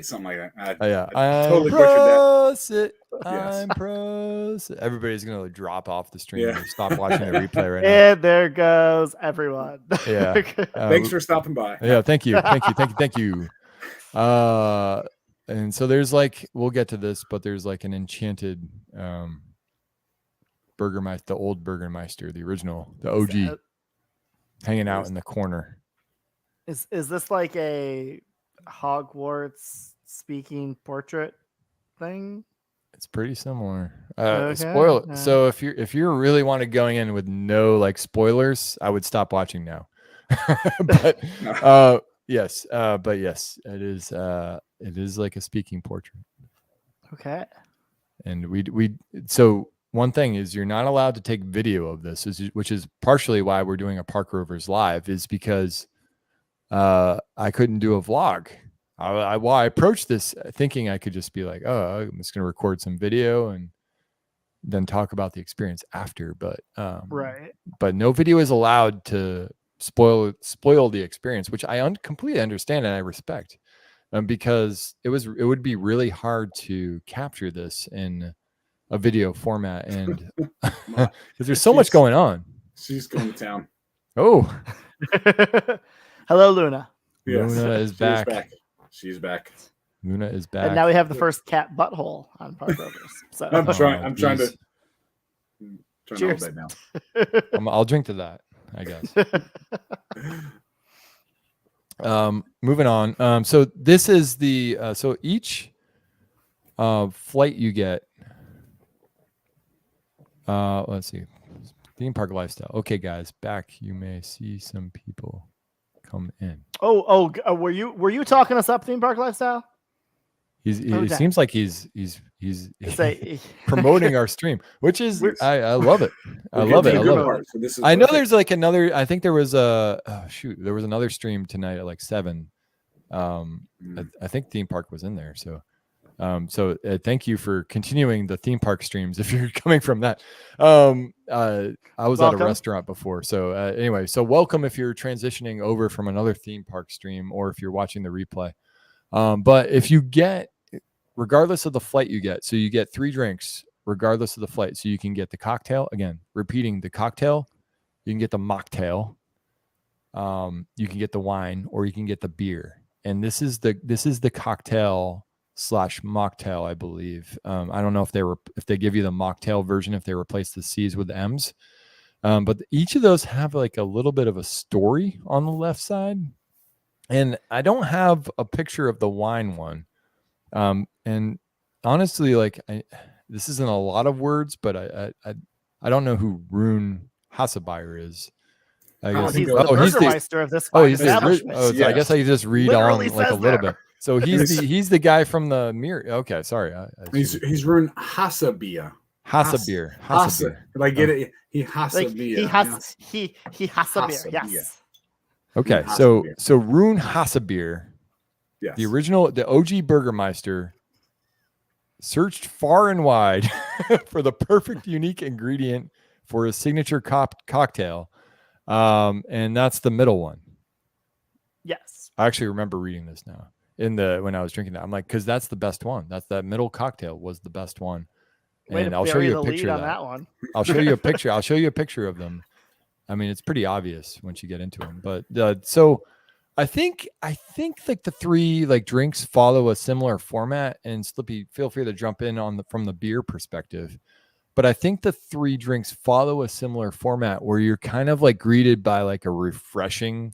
Something like that. I totally butchered that. I'm Prosit. Everybody's gonna drop off the stream and stop watching the replay right now. And there goes everyone. Yeah. Thanks for stopping by. Yeah. Thank you. and so there's like, we'll get to this, but there's like an enchanted Bürgermeister, the old Bürgermeister, the original, the OG, hanging out in the corner. Is this like a Hogwarts speaking portrait thing? It's pretty similar. Okay. So if you really want to going in with no like spoilers, I would stop watching now. But yes, it is like a speaking portrait. Okay. And we so one thing is you're not allowed to take video of this, which is partially why we're doing a Park Rovers live, is because I couldn't do a vlog. I approached this thinking I could just be like, oh, I'm just going to record some video and then talk about the experience after. But right. But no video is allowed to spoil the experience, which I completely understand and I respect, because it would be really hard to capture this in a video format, and because there's so much going on. She's going to town. Oh, hello, Luna. Yes. Luna is back. She's back. Luna is back. And now we have the first cat butthole on Park Rovers. So I'm trying to cheers. Hold that now. I'll drink to that, I guess. Moving on. So this is the so each flight you get. Let's see. Theme park lifestyle. Okay, guys, back. You may see some people come in. Were you talking us up theme park lifestyle? He seems like he's promoting our stream, which is I love it. I love it. So I know there's like another. I think there was there was another stream tonight at like 7. I think theme park was in there. So thank you for continuing the theme park streams if you're coming from that. I was at a restaurant before. So anyway, so welcome if you're transitioning over from another theme park stream or if you're watching the replay. But if you get, regardless of the flight you get, so you get 3 drinks regardless of the flight. So you can get the cocktail, again, repeating the cocktail, you can get the mocktail, you can get the wine, or you can get the beer. And this is the cocktail / mocktail, I believe. I don't know if they give you the mocktail version, if they replace the C's with the M's. But each of those have like a little bit of a story on the left side. And I don't have a picture of the wine one. And honestly, like this isn't a lot of words, but I don't know who Rune Hassebeyer is. I guess he's the Bürgermeister of this establishment. I guess I just read on like a little bit. So he's the guy from the mirror. Okay, sorry. He's Rune Hassebeer. Hassebeer. Did I get it? He Hassebeer. He Hassebeer. Yes. Okay, so Rune Hassebeer, yes, the OG Bürgermeister, searched far and wide for the perfect unique ingredient for his signature cocktail, and that's the middle one. Yes, I actually remember reading this now when I was drinking that. I'm like, because that's the best one. That middle cocktail was the best one, and I'll show you a picture of that one. I'll show you a picture. I'll show you a picture of them. I mean, it's pretty obvious once you get into them, but so I think like the 3 like drinks follow a similar format, and Slippy, feel free to jump in from the beer perspective. But I think the 3 drinks follow a similar format where you're kind of like greeted by like a refreshing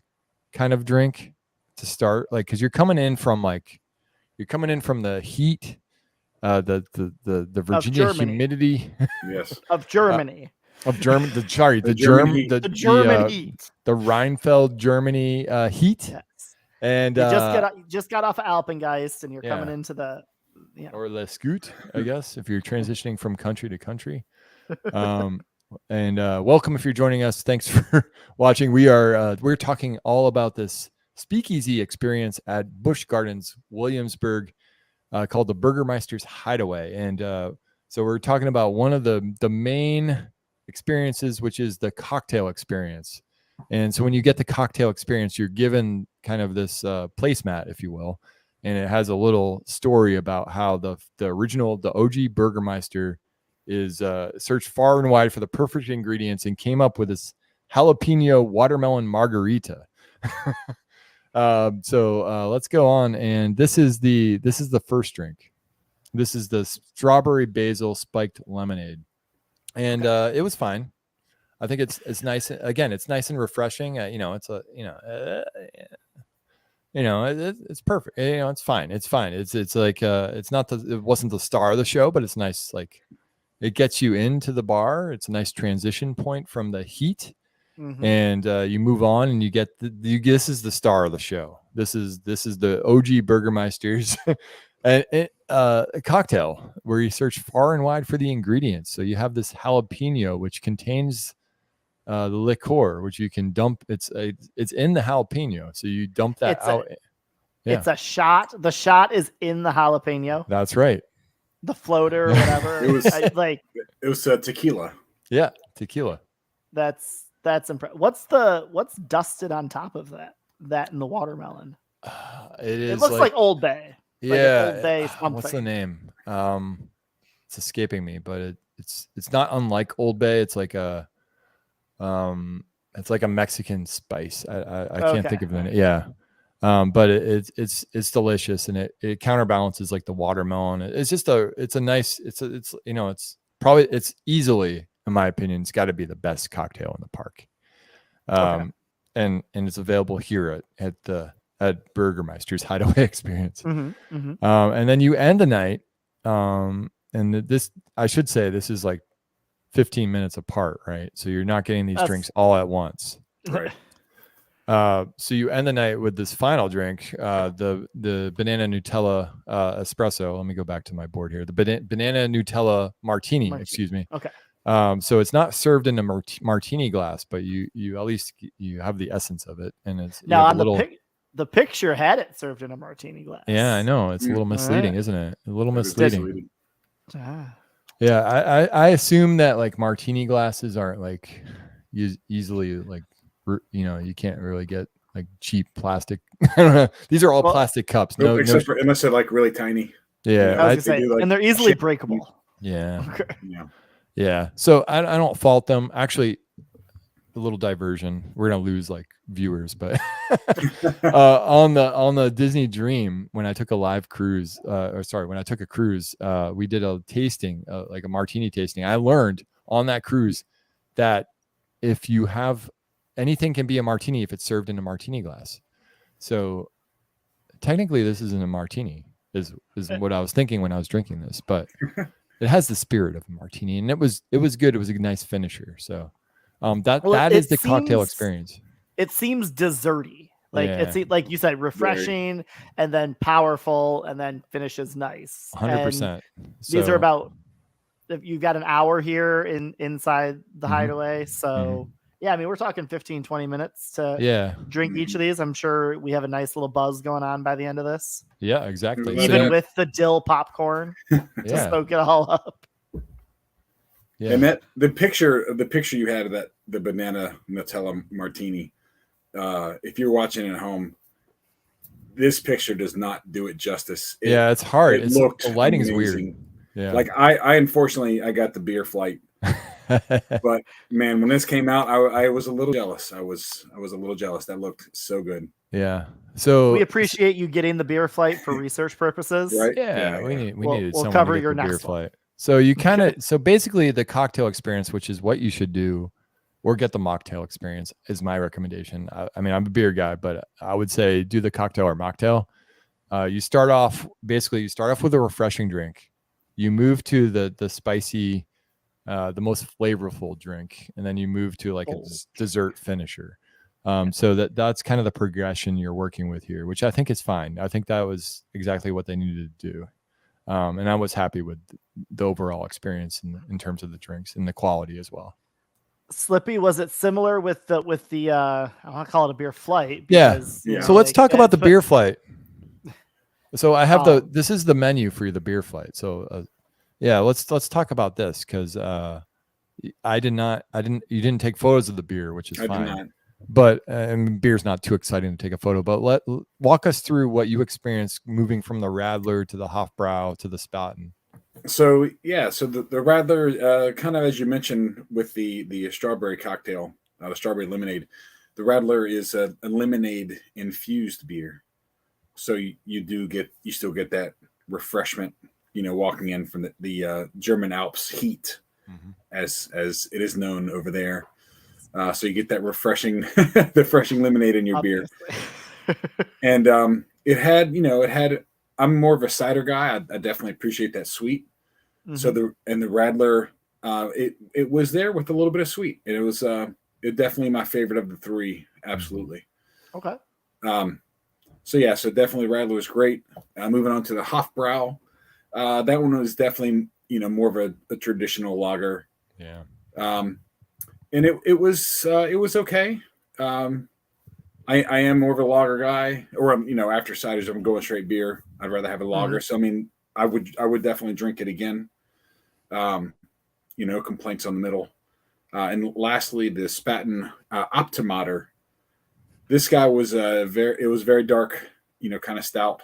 kind of drink to start, like, cause you're coming in from the heat, the Virginia humidity, yes, of Germany. Of German, the Rhinefeld, Germany heat, yes. And you just got off of Alpengeist, and you're coming into the or Le Scoot, I guess, if you're transitioning from country to country. And welcome if you're joining us. Thanks for watching. We're talking all about this speakeasy experience at Busch Gardens Williamsburg, called the Bürgermeister's Hideaway, and so we're talking about one of the main experiences, which is the cocktail experience. And so when you get the cocktail experience, you're given kind of this placemat, if you will, and it has a little story about how the OG Bürgermeister is searched far and wide for the perfect ingredients and came up with this jalapeno watermelon margarita. So let's go on, and this is the first drink. This is the strawberry basil spiked lemonade, and it was fine. I think it's nice. Again, it's nice and refreshing. It's it's perfect. It's fine. It's fine. It's like it's not it wasn't the star of the show, but it's nice. Like it gets you into the bar. It's a nice transition point from the heat, and you move on, and you get this is the star of the show. This is the OG Bürgermeisters. And a cocktail where you search far and wide for the ingredients. So you have this jalapeno, which contains the liqueur, which you can dump. It's in the jalapeno, so you dump that out. It's a shot. The shot is in the jalapeno. That's right. The floater, or whatever. It was tequila. Yeah, tequila. That's impressive. What's dusted on top of that? That and the watermelon. It looks like Old Bay. Yeah. Old Bay what's the name? It's escaping me, but it's not unlike Old Bay. It's like a Mexican spice. I can't think of the name. Yeah. But it's delicious, and it counterbalances like the watermelon. It's easily, in my opinion, it's got to be the best cocktail in the park. And it's available here at Bürgermeister's Hideaway Experience. And then you end the night, and this, I should say, this is like 15 minutes apart, right? So you're not getting these drinks all at once. Right. So you end the night with this final drink, the banana Nutella espresso. Let me go back to my board here. The banana Nutella Martini, excuse me. Okay. So it's not served in a martini glass, but you at least you have the essence of it, and it's now on the picture had it served in a martini glass. Yeah, I know, it's a little misleading, isn't it? A little misleading. Yeah, I assume that like martini glasses aren't like easily like you can't really get like cheap plastic. I don't know. These are all plastic cups. Except for unless they're like really tiny. Yeah, I was gonna say, and they're easily breakable. Yeah. Okay. Yeah. So I don't fault them. Actually, a little diversion. We're gonna lose like viewers, but on the Disney Dream, when I took a live cruise, when I took a cruise, we did a tasting, like a martini tasting. I learned on that cruise that if you have anything can be a martini if it's served in a martini glass. So technically, this isn't a martini, is what I was thinking when I was drinking this, but it has the spirit of a martini, and it was good. It was a nice finisher. So that is the cocktail experience. It seems desserty. It's like you said, refreshing, and then powerful, and then finishes nice. 100%. These are about, you've got an hour here inside the Hideaway. So yeah, I mean, we're talking 15, 20 minutes to drink each of these. I'm sure we have a nice little buzz going on by the end of this. Yeah, exactly. Even with the dill popcorn to soak it all up. Yeah. And the picture you had of the banana Nutella martini, if you're watching at home, this picture does not do it justice. It's hard. The lighting amazing. is weird. Yeah. Like I unfortunately I got the beer flight. But man, when this came out, I was a little jealous. I was a little jealous. That looked so good. Yeah. So we appreciate you getting the beer flight for research purposes. Right? Yeah. We needed we'll someone cover to get your the beer next flight. So you so basically the cocktail experience, which is what you should do, or get the mocktail experience, is my recommendation. I mean, I'm a beer guy, but I would say do the cocktail or mocktail. You start off with a refreshing drink. You move to the spicy, the most flavorful drink, and then you move to like a dessert finisher. So that's kind of the progression you're working with here, which I think is fine. I think that was exactly what they needed to do. And I was happy with the overall experience in terms of the drinks and the quality as well. Slippy, was it similar with the I want to call it a beer flight? Because, So let's talk about the beer flight. So I have this is the menu for the beer flight. So let's talk about this, because you didn't take photos of the beer, which is fine. Did not. But beer's not too exciting to take a photo. But walk us through what you experienced moving from the Radler to the Hofbrau to the Spaten. So the Radler, kind of as you mentioned with the strawberry cocktail, the strawberry lemonade, the Radler is a lemonade infused beer, so you still get that refreshment, walking in from the German Alps heat, as it is known over there. So you get that refreshing lemonade in your beer. And it had. I'm more of a cider guy. I definitely appreciate that sweet. So the Radler, it was there with a little bit of sweet, and it was definitely my favorite of the three. Absolutely. Okay. So definitely Radler was great. Moving on to the Hofbrau, that one was definitely more of a traditional lager. Yeah. And it was okay. I am more of a lager guy, or after ciders, I'm going straight beer. I'd rather have a lager. So I mean, I would definitely drink it again. Complaints on the middle. And lastly, the Spaten Optimater. This guy was very dark, kind of stout.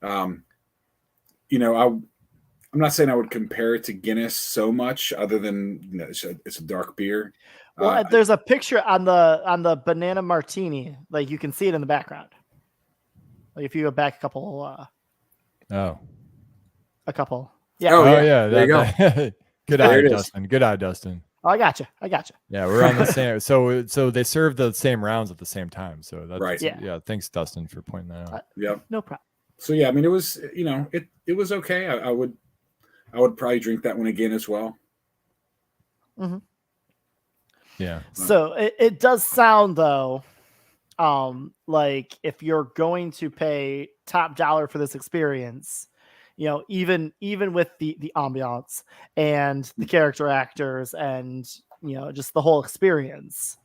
I'm not saying I would compare it to Guinness so much, other than it's a dark beer. Well, there's a picture on the banana martini, like you can see it in the background. Like if you go back a couple. A couple. Yeah. Yeah. There you go. Good eye, Dustin. Good eye, Dustin. Oh, I gotcha. Yeah, we're on the same. So they serve the same rounds at the same time. So that's right. Yeah. Thanks, Dustin, for pointing that out. Yep. No problem. So yeah, I mean, it was it was okay. I would probably drink that one again as well. Mm-hmm. Yeah. So it does sound though, like if you're going to pay top dollar for this experience, even with the ambiance and the character actors and just the whole experience,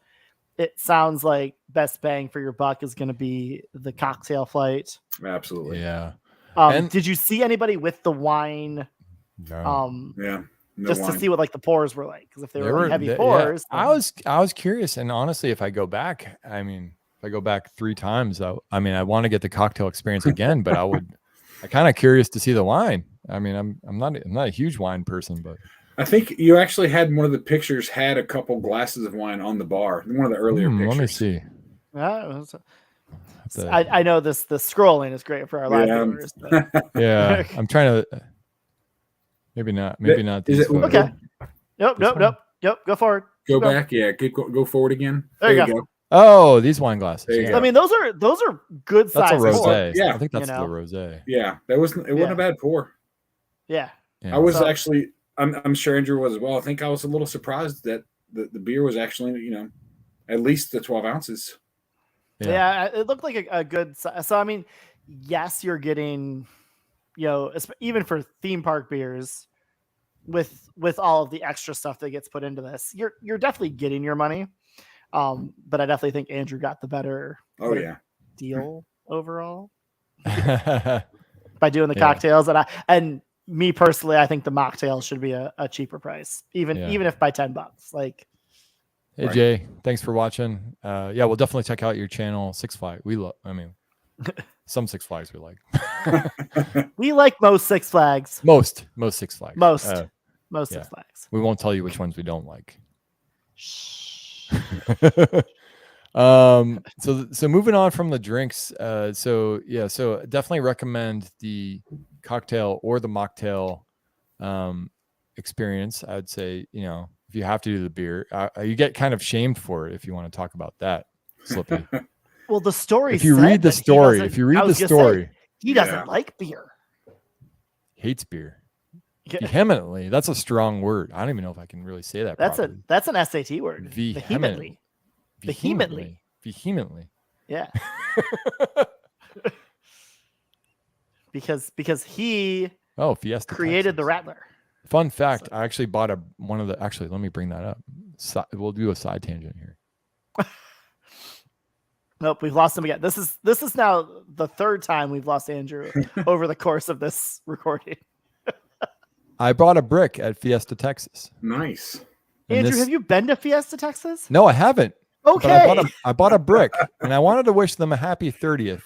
it sounds like best bang for your buck is going to be the cocktail flight. Absolutely. Yeah. Did you see anybody with the wine? No. Yeah. No just wine. to see what like the pours were like, because if they were heavy pours, I was curious, and honestly, if I go back, I mean, if I go back 3 times, I want to get the cocktail experience again, but I'm kind of curious to see the wine. I mean, I'm not a huge wine person, but I think you actually had one of the pictures had a couple glasses of wine on the bar. One of the earlier pictures. Let me see. I know the scrolling is great for our live viewers. But. Yeah, I'm trying to. Maybe not. These okay. Nope. Go forward. Go back. Yeah. Go forward again. There you go. Oh, these wine glasses. Yeah. I mean, those are good size. That's a rosé. Yeah, I think that's the rosé. Yeah, it wasn't a bad pour. Yeah. I was actually. I'm sure Andrew was as well. I think I was a little surprised that the beer was actually at least the 12 ounces. Yeah, it looked like a good size. So I mean, yes, you're getting, even for theme park beers, with all of the extra stuff that gets put into this, you're definitely getting your money. But I definitely think Andrew got the better deal overall by doing the cocktails. And me personally, I think the mocktails should be a cheaper price, even if by $10. Like, hey Jay, thanks for watching. We'll definitely check out your channel, Six Flags. Some Six Flags we like. We like most Six Flags. Most Six Flags. Most Six Flags. We won't tell you which ones we don't like. Shh. So moving on from the drinks, so definitely recommend the cocktail or the mocktail experience. I'd say, if you have to do the beer, you get kind of shamed for it if you want to talk about that, Slippy. Well, the story. If you read the story, he doesn't like beer. Hates beer. Vehemently. That's a strong word. I don't even know if I can really say that. That's an SAT word. Vehemently. Yeah. because he Fiesta created Texas. the Rattler. Fun fact, I actually bought actually, let me bring that up. We'll do a side tangent here. Nope, we've lost him again. This is now the 3rd time we've lost Andrew over the course of this recording. I bought a brick at Fiesta Texas. Nice. Andrew, have you been to Fiesta Texas? No, I haven't. Okay. But I bought a brick, and I wanted to wish them a happy 30th.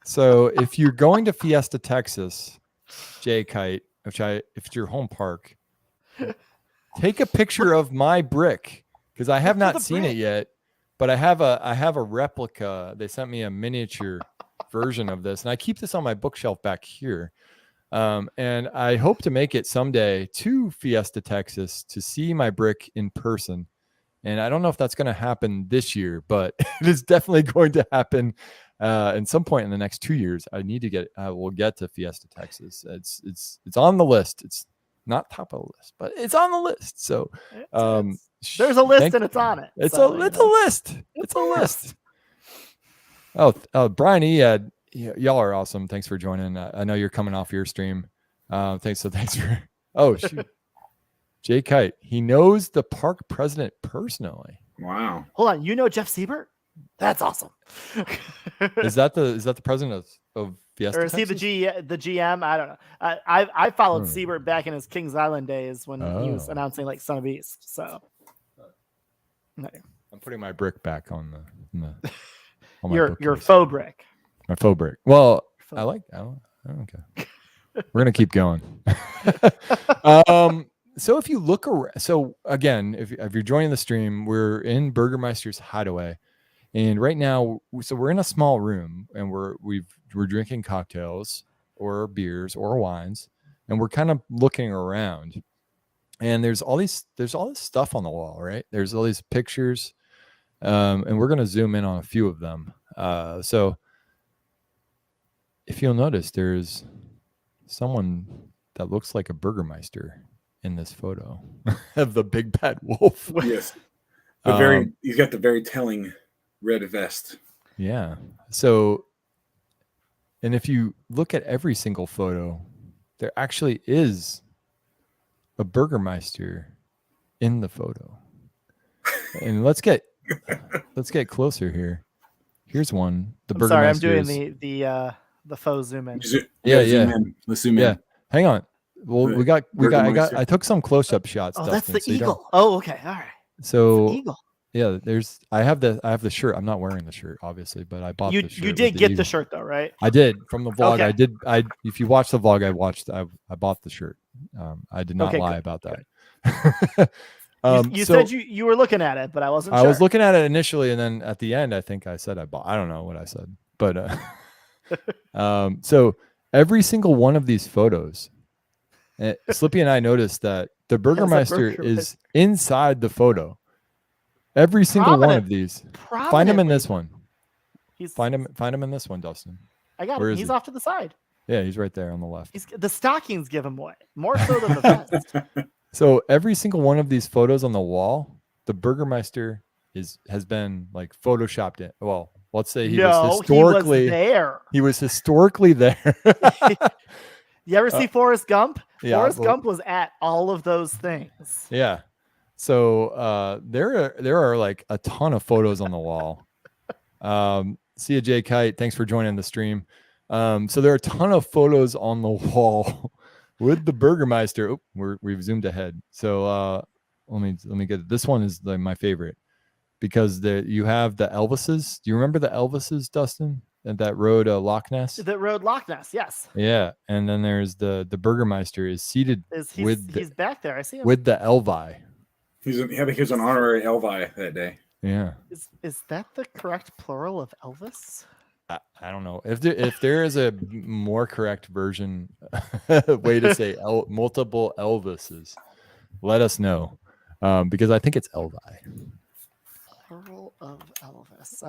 So if you're going to Fiesta Texas, Jay Kite, if it's your home park, take a picture of my brick, because I have not seen it yet. but I have a replica. They sent me a miniature version of this, and I keep this on my bookshelf back here. And I hope to make it someday to Fiesta, Texas, to see my brick in person. And I don't know if that's going to happen this year, but it is definitely going to happen in some point in the next 2 years. I need to get. We'll get to Fiesta, Texas. It's on the list. It's not top of the list, but it's on the list. So there's a list and it's on it. It's a list. It's a list. Oh, Brian E. Y'all are awesome. Thanks for joining. I know you're coming off your stream. Thanks for. Oh shoot. Jay Kite, he knows the park president personally. Wow. Hold on, you know Jeff Siebert? That's awesome. Is that the president of Fiesta? Or is he the GM? I don't know. I followed Siebert back in his Kings Island days when he was announcing like Son of East. So I'm putting my brick back on the on your faux brick. My faux brick. Well, I don't care. We're gonna keep going. So if you look around, so again, if you're joining the stream, we're in Bürgermeister's Hideaway, and right now, so we're in a small room, and we're drinking cocktails or beers or wines, and we're kind of looking around, and there's all this stuff on the wall, right? There's all these pictures, and we're gonna zoom in on a few of them. So if you'll notice, there's someone that looks like a Bürgermeister in this photo of the big bad wolf. Yes. He's got the very telling red vest. Yeah. So, and if you look at every single photo, there actually is a Bürgermeister in the photo. And let's get closer here. Here's one. The Bürgermeister. Sorry, I'm doing the faux zoom in. Yeah. Let's zoom in. Yeah. Hang on. Well, I took some close-up shots. Oh, Dustin, that's the eagle. Oh, okay. All right. So the eagle. Yeah, I have the shirt. I'm not wearing the shirt, obviously, but I bought the shirt. You did get the shirt though, right? I did from the vlog. Okay. If you watch the vlog, I bought the shirt. I did not lie about that. You said you were looking at it, but I wasn't sure. I was looking at it initially, and then at the end, I think I said I bought. I don't know what I said, but so every single one of these photos, Slippy and I noticed that the Bürgermeister is inside the photo. Every single one of these. Find him in this one. Find him in this one, Dustin. I got him. He's off to the side. Yeah, he's right there on the left. The stockings give him away more so than the vest. So every single one of these photos on the wall, the Bürgermeister has been like photoshopped in. Well, let's say he was historically there. He was historically there. You ever see Forrest Gump? Yeah, Forrest Gump was at all of those things. Yeah. So there are like a ton of photos on the wall. See ya, Jay Kite. Thanks for joining the stream. So there are a ton of photos on the wall with the Bürgermeister. Oh, we've zoomed ahead. So let me get it. This one is my favorite because you have the Elvises. Do you remember the Elvises, Dustin? That rode Loch Ness. That rode Loch Ness, yes. Yeah, and then there's the Bürgermeister is seated he's back there. I see him with the Elvi. He was an honorary Elvi that day. Yeah. Is that the correct plural of Elvis? I don't know if there is a more correct version way to say multiple Elvises. Let us know because I think it's Elvi. Plural of Elvis.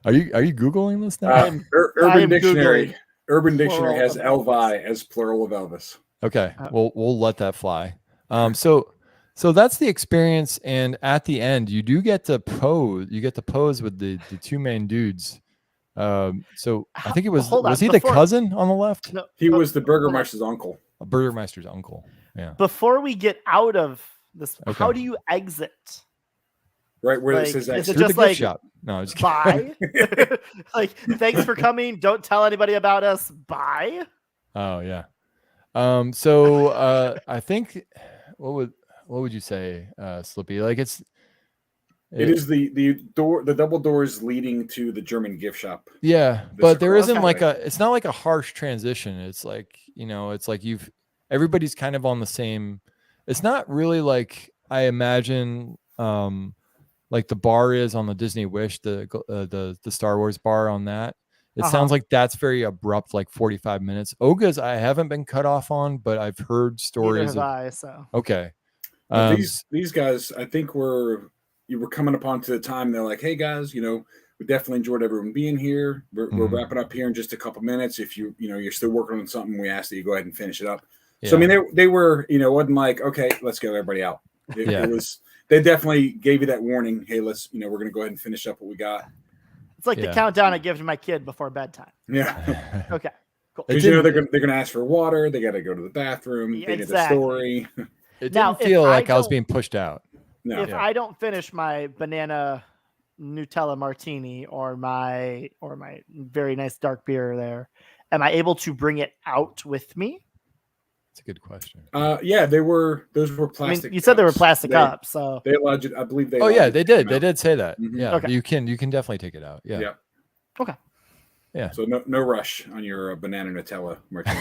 Are you Googling this now? Urban Dictionary. Urban Dictionary has Elvi as plural of Elvis. Okay, we'll let that fly. So that's the experience, and at the end, you do get to pose. You get to pose with the two main dudes. So I think it was he the cousin on the left? No, he was the Bürgermeister's uncle. A Bürgermeister's uncle. Yeah. Before we get out of this, how do you exit? Right where it says exit. Is it just like shop? No, just bye? Like, thanks for coming. Don't tell anybody about us. Bye. Oh yeah. So I think what would you say, Slippy? Like it is the door, the double doors leading to the German gift shop. Yeah, but there isn't it's not like a harsh transition. It's like, it's like everybody's kind of on the same. It's not really like I imagine like the bar is on the Disney Wish, the Star Wars bar on that. It sounds like that's very abrupt, like 45 minutes. Oga's I haven't been cut off on, but I've heard stories. Okay. These guys, I think you were coming upon to the time. They're like, hey guys, we definitely enjoyed everyone being here. We're wrapping up here in just a couple minutes. If you're still working on something, we ask that you go ahead and finish it up. Yeah. So I mean, they were, wasn't like, okay, let's get everybody out. It was, they definitely gave you that warning. Hey, let's, we're going to go ahead and finish up what we got. It's like the countdown I give to my kid before bedtime. Yeah. Okay. Cool. Because they're gonna ask for water. They got to go to the bathroom. They get the story. It didn't feel like I was being pushed out. No. If I don't finish my banana Nutella Martini or my very nice dark beer there, am I able to bring it out with me? That's a good question. Yeah, those were plastic. I mean, you said they were plastic cups, so they allowed you. I believe they. Oh yeah, they did. They did say that. Mm-hmm. Yeah, okay. you can definitely take it out. Yeah. Yeah. Okay. Yeah. So no rush on your banana Nutella Martini.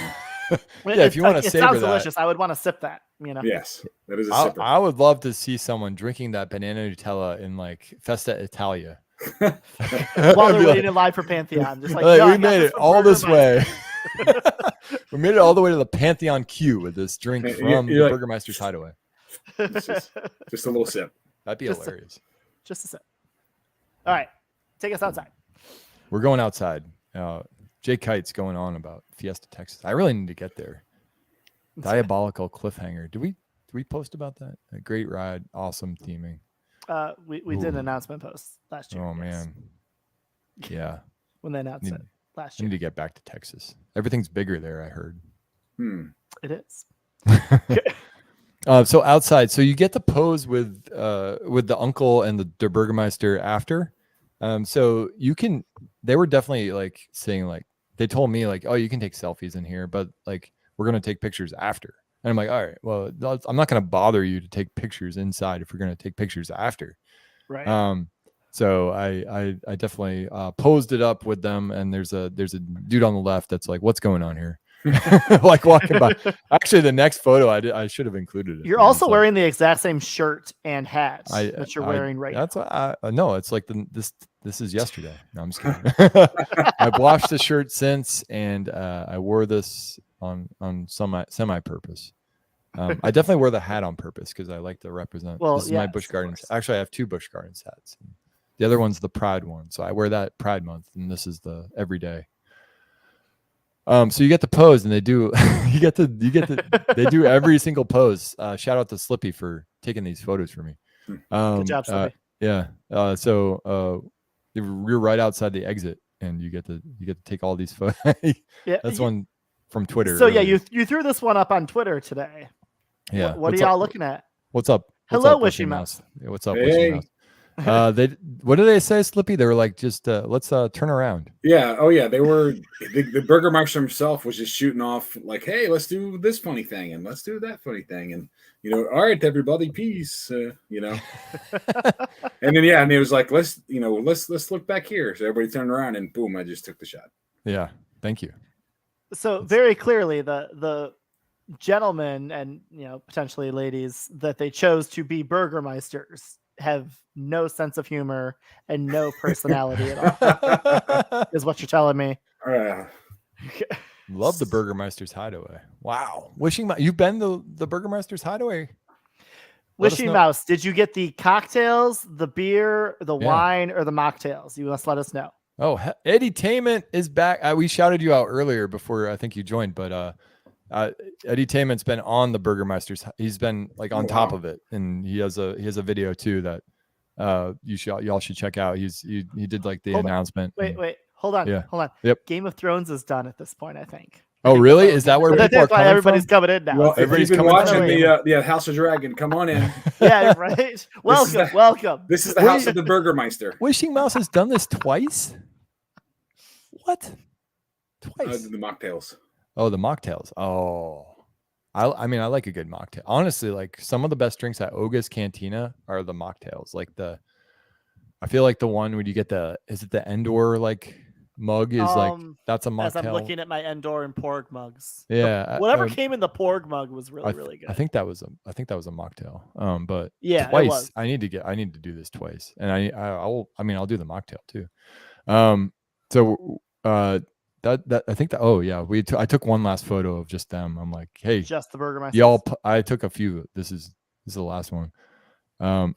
Yeah, if you want to savor sounds delicious. I would want to sip that. Yes, that is a sipper. I would love to see someone drinking that banana Nutella in like Festa Italia while they're waiting in line for Pantheon. Just like we made it all this way. We made it all the way to the Pantheon queue with this drink from the Bürgermeister's Hideaway. Just a little sip. That'd be hilarious. Just a sip. All right, take us outside. We're going outside. Jay Kite's going on about Fiesta, Texas. I really need to get there. Diabolical cliffhanger. Did we post about that? A great ride, awesome theming. We did an announcement post last year. Oh man, yeah. When they announced it last year. I need to get back to Texas. Everything's bigger there, I heard. It is. So outside, so you get to pose with the uncle and the Bürgermeister after. So you can. They were definitely like saying like they told me like, oh, you can take selfies in here, but like we're gonna take pictures after. And I'm like, all right, well, I'm not gonna bother you to take pictures inside if we're gonna take pictures after. Right. So I definitely posed it up with them, and there's a dude on the left that's like, what's going on here? Like walking by. Actually, the next photo I should have included it. You're also wearing the exact same shirt and hat that you're wearing right now. That's no, it's like this is yesterday. No, I'm just kidding. I've washed the shirt since, and I wore this on semi purpose. I definitely wear the hat on purpose because I like to represent. This is my Busch Gardens. Actually, I have two Busch Gardens hats. The other one's the Pride one, so I wear that Pride month, and this is the everyday. So you get the pose, and they do. They do every single pose. Shout out to Slippy for taking these photos for me. Good job, Slippy. Yeah. So you're right outside the exit, and you get to take all these photos. Yeah, that's one from Twitter. So yeah, you threw this one up on Twitter today. Yeah. What are y'all looking at? What's up? Hello, Wishing Mouse. Yeah, what's up, Wishing Mouse? What did they say, Slippy? They were like, just let's turn around. Yeah. Oh yeah. They were the Bürgermeister himself was just shooting off like, hey, let's do this funny thing and let's do that funny thing and all right, everybody, peace. And then and it was like, let's look back here. So everybody turned around and boom, I just took the shot. Yeah. Thank you. So very clearly the gentlemen and potentially ladies that they chose to be Bürgermeisters have no sense of humor and no personality at all. Is what you're telling me. Love the Bürgermeister's Hideaway. Wow. You've been the Bürgermeister's Hideaway? Wishing Mouse, did you get the cocktails, the beer, the wine, or the mocktails? You must let us know. Oh, Edutainment is back. We shouted you out earlier before I think you joined, but Edutainment's been on the Bürgermeister's. He's been like on top of it, and he has a video too that y'all should check out. He did like the announcement. Wait, hold on. Yeah. Hold on. Yep. Game of Thrones is done at this point, I think. Oh, really? Is that where people are coming everybody's from? coming in now? Well, everybody's been watching the House of Dragon. Come on in. Yeah, right. Welcome. This is the House of the Bürgermeister. Wishing Mouse has done this twice. What? Twice? The mocktails. Oh, the mocktails. Oh, I mean, I like a good mocktail. Honestly, like some of the best drinks at Oga's Cantina are the mocktails. Like I feel like the one when you get is it the Endor like mug is like that's a mocktail. As I'm looking at my Endor and Porg mugs. Yeah, whatever came in the Porg mug was really good. I think that was a mocktail. But yeah, twice it was. I need to do this twice, and I'll do the mocktail too. So that I think that I took one last photo of just them. I'm like, hey, just the Bürgermeister. Y'all, I took a few. This is the last one. I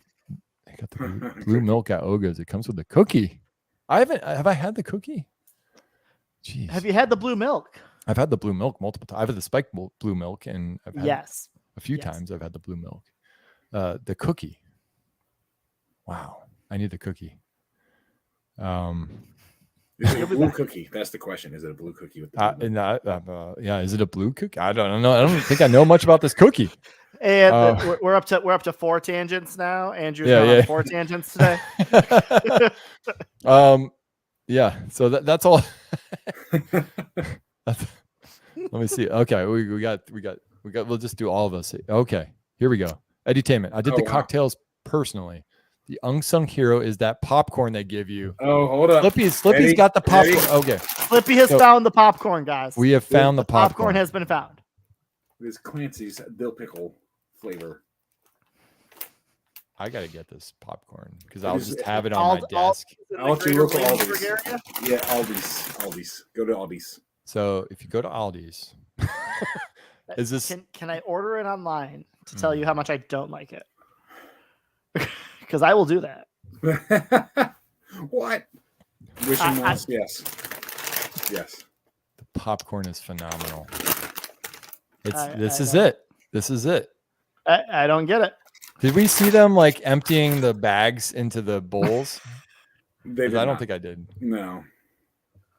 got the blue milk at Oga's. It comes with a cookie. Have I had the cookie? Jeez. Have you had the blue milk? I've had the blue milk multiple times. I've had the spiked blue milk, and I've had a few times I've had the blue milk. The cookie. Wow, I need the cookie. Is it a blue cookie? That's the question. Is it a blue cookie with the blue milk? Yeah, is it a blue cookie? I don't know. I don't think I know much about this cookie. And we're up to 4 tangents now. Andrew's on 4 tangents today. Yeah. So that's all. Let me see. Okay, we got. We'll just do all of us. Okay, here we go. Edutainment. I did the cocktails personally. The unsung hero is that popcorn they give you. Oh, hold up. Slippy's got the popcorn. Okay. Slippy has found the popcorn, guys. We have found the popcorn. Popcorn has been found. This Clancy's dill pickle flavor. I gotta get this popcorn because I'll just have it on my desk. I'll local Aldi's. Yeah, Aldi's. Go to Aldi's. So if you go to Aldi's, is this? Can I order it online to tell you how much I don't like it? Because I will do that. What? Wishing mouse? Yes. The popcorn is phenomenal. This is it. I don't get it. Did we see them like emptying the bags into the bowls? I don't think I did. No.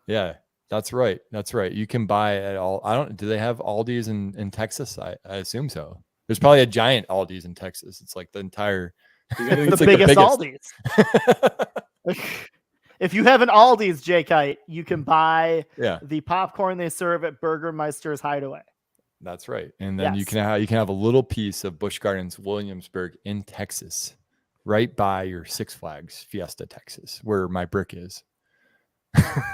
Yeah, that's right. You can buy at all. Do they have Aldi's in Texas? I assume so. There's probably a giant Aldi's in Texas. It's like the entire. The biggest Aldi's. If you have an Aldi's, Jay Kite, you can buy the popcorn they serve at Bürgermeister's Hideaway. That's right, and then you can have a little piece of Busch Gardens Williamsburg in Texas, right by your Six Flags Fiesta, Texas, where my brick is,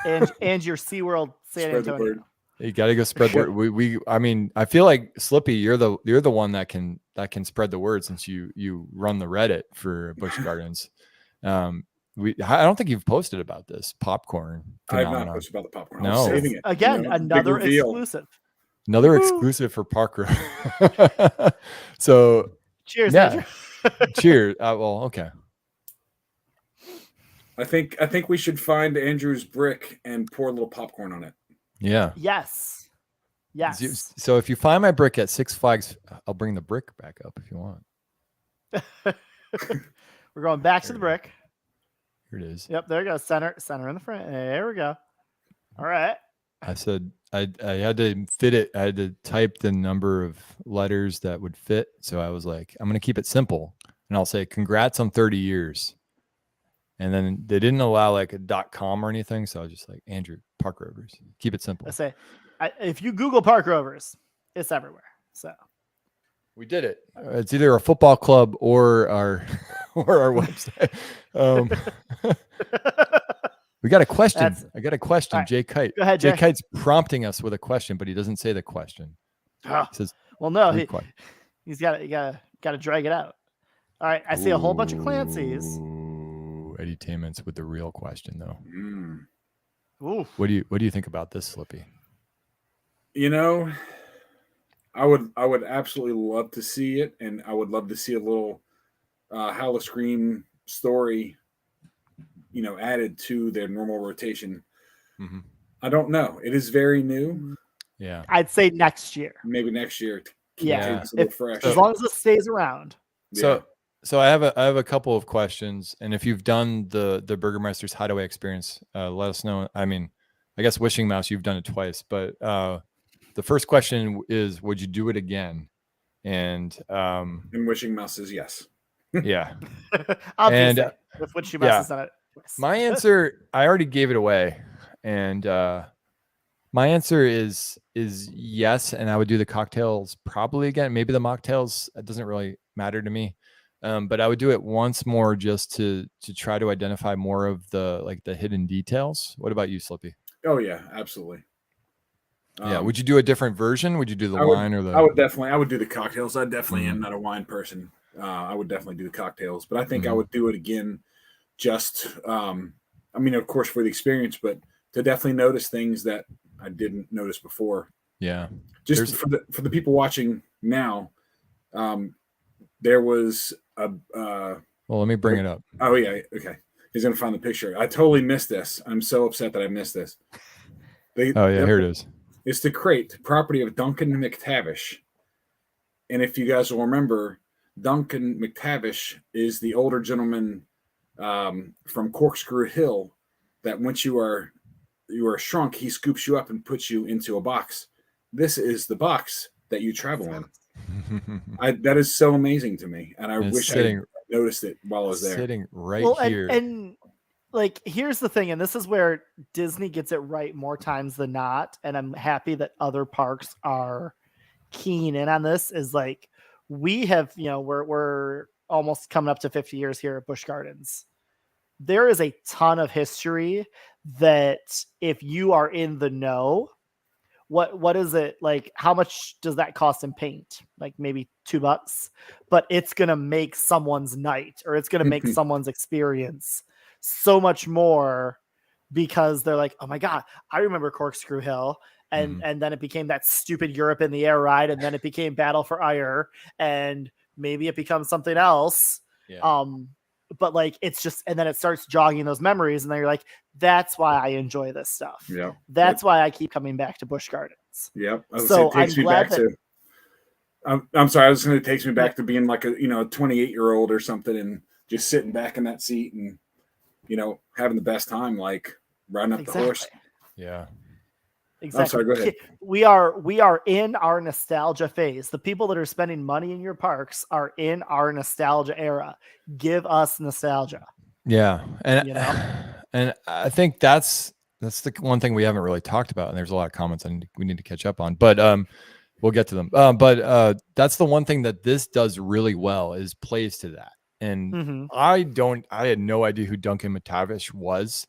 and your SeaWorld San Antonio. You got to go spread the word. I mean, I feel like Slippy, you're the one that can spread the word since you run the Reddit for Busch Gardens. I don't think you've posted about this popcorn phenomenon. I have not posted about the popcorn. No. I'm saving it. Again, another exclusive. Another exclusive for Park Road. So cheers, Andrew. Cheers. Well, okay. I think we should find Andrew's brick and pour a little popcorn on it. Yeah. Yes. So if you find my brick at Six Flags, I'll bring the brick back up if you want. We're going back to the brick. Here it is. Yep, there you go. Center in the front. There we go. All right. I said I had to fit it. I had to type the number of letters that would fit. So I was like, I'm going to keep it simple. And I'll say, congrats on 30 years. And then they didn't allow like a .com or anything. So I was just like, Andrew, Park Rovers. Keep it simple. I say, if you Google Park Rovers, it's everywhere. So we did it. It's either a football club or our website. We got a question. I got a question. Right. Jay Kite. Go ahead, Jay. Jay Kite's prompting us with a question, but he doesn't say the question. He says, "Well, no, he's got to drag it out." All right, I see a whole bunch of Clancy's. Edutainment's with the real question, though. Ooh. What do you think about this, Slippy? You know, I would absolutely love to see it, and I would love to see a little Howl of Scream story, added to their normal rotation. Mm-hmm. I don't know. It is very new. Yeah. I'd say next year. Maybe next year. Yeah. Fresh. As long as it stays around. So I have a couple of questions, and if you've done the Bürgermeister's Hideaway experience, let us know. I mean, I guess Wishing Mouse, you've done it twice, but the first question is, would you do it again? And Wishing Mouse is yes. Yeah. Obviously, with Wishing Mouse has done it. Yes. My answer, I already gave it away, and my answer is yes, and I would do the cocktails probably again. Maybe the mocktails, it doesn't really matter to me. But I would do it once more just to try to identify more of the hidden details. What about you, Slippy? Oh yeah, absolutely. Yeah. Would you do a different version? Would you do the wine or the? I would do the cocktails. I definitely am not a wine person. I would definitely do the cocktails, but I think I would do it again. Just, I mean, of course, for the experience, but to definitely notice things that I didn't notice before. Yeah. Just for the people watching now, there was a. Well, let me bring it up. Oh yeah, okay. He's gonna find the picture. I totally missed this. I'm so upset that I missed this. Here it is. It's the crate, property of Duncan McTavish. And if you guys will remember, Duncan McTavish is the older gentleman from Corkscrew Hill that once you are shrunk, he scoops you up and puts you into a box. This is the box that you travel in. That is so amazing to me, and I wish I noticed it while I was there. Sitting right here. And like, here's the thing, and this is where Disney gets it right more times than not, and I'm happy that other parks are keen in on this, is like, we have, we're almost coming up to 50 years here at Busch Gardens. There is a ton of history that if you are in the know, what is it like? How much does that cost in paint? Like maybe $2, but it's going to make someone's night, or it's going to make someone's experience so much more, because they're like, oh my God, I remember Corkscrew Hill. And then it became that stupid Europe in the Air ride. And then it became Battle for Ire, and maybe it becomes something else. Yeah. But like, it's just, and then it starts jogging those memories, and then you're like, that's why I enjoy this stuff. Yeah. That's why I keep coming back to Busch Gardens. Yep. So it takes me back to, I'm sorry. I was going to take me back to being like a 28-year-old or something, and just sitting back in that seat and, having the best time, like riding up the horse. Yeah. Exactly. I'm sorry, go ahead. We are in our nostalgia phase. The people that are spending money in your parks are in our nostalgia era. Give us nostalgia. Yeah. And and I think that's the one thing we haven't really talked about, and there's a lot of comments we need to catch up on, but we'll get to them. But that's the one thing that this does really well, is plays to that. And I had no idea who Duncan McTavish was.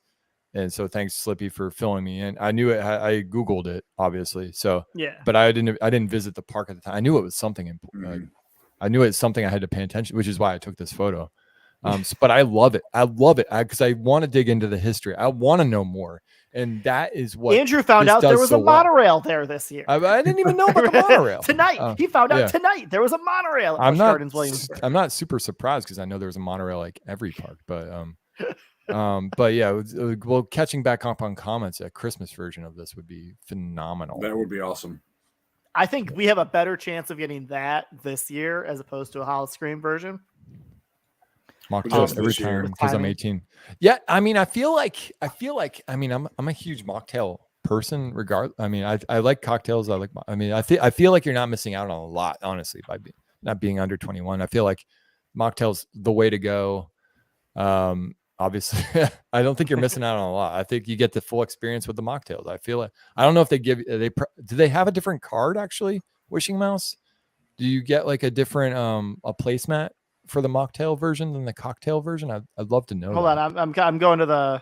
And so thanks, Slippy, for filling me in. I knew it. I Googled it, obviously. So yeah, but I didn't visit the park at the time. I knew it was something important. I knew it's something I had to pay attention, which is why I took this photo. But I love it. I love it because I want to dig into the history. I want to know more. And that is what Andrew found out there was a monorail there this year. I didn't even know about the monorail. Tonight. He found out tonight there was a monorail at Busch Gardens Williamsburg. I'm not super surprised because I know there's a monorail like every park, but yeah, well, catching back up on comments, a Christmas version of this would be phenomenal. That would be awesome. I think we have a better chance of getting that this year as opposed to a Howl-O-Scream version. Mocktails every time because I'm 18. Yeah, I mean, I feel like I'm a huge mocktail person. I like cocktails. I feel like you're not missing out on a lot, honestly, by not being under 21. I feel like mocktails the way to go. Obviously, I don't think you're missing out on a lot. I think you get the full experience with the mocktails. I feel like, I don't know if do they have a different card actually? Wishing Mouse, do you get like a different a placemat for the mocktail version than the cocktail version? I'd love to know. Hold on, I'm going to the.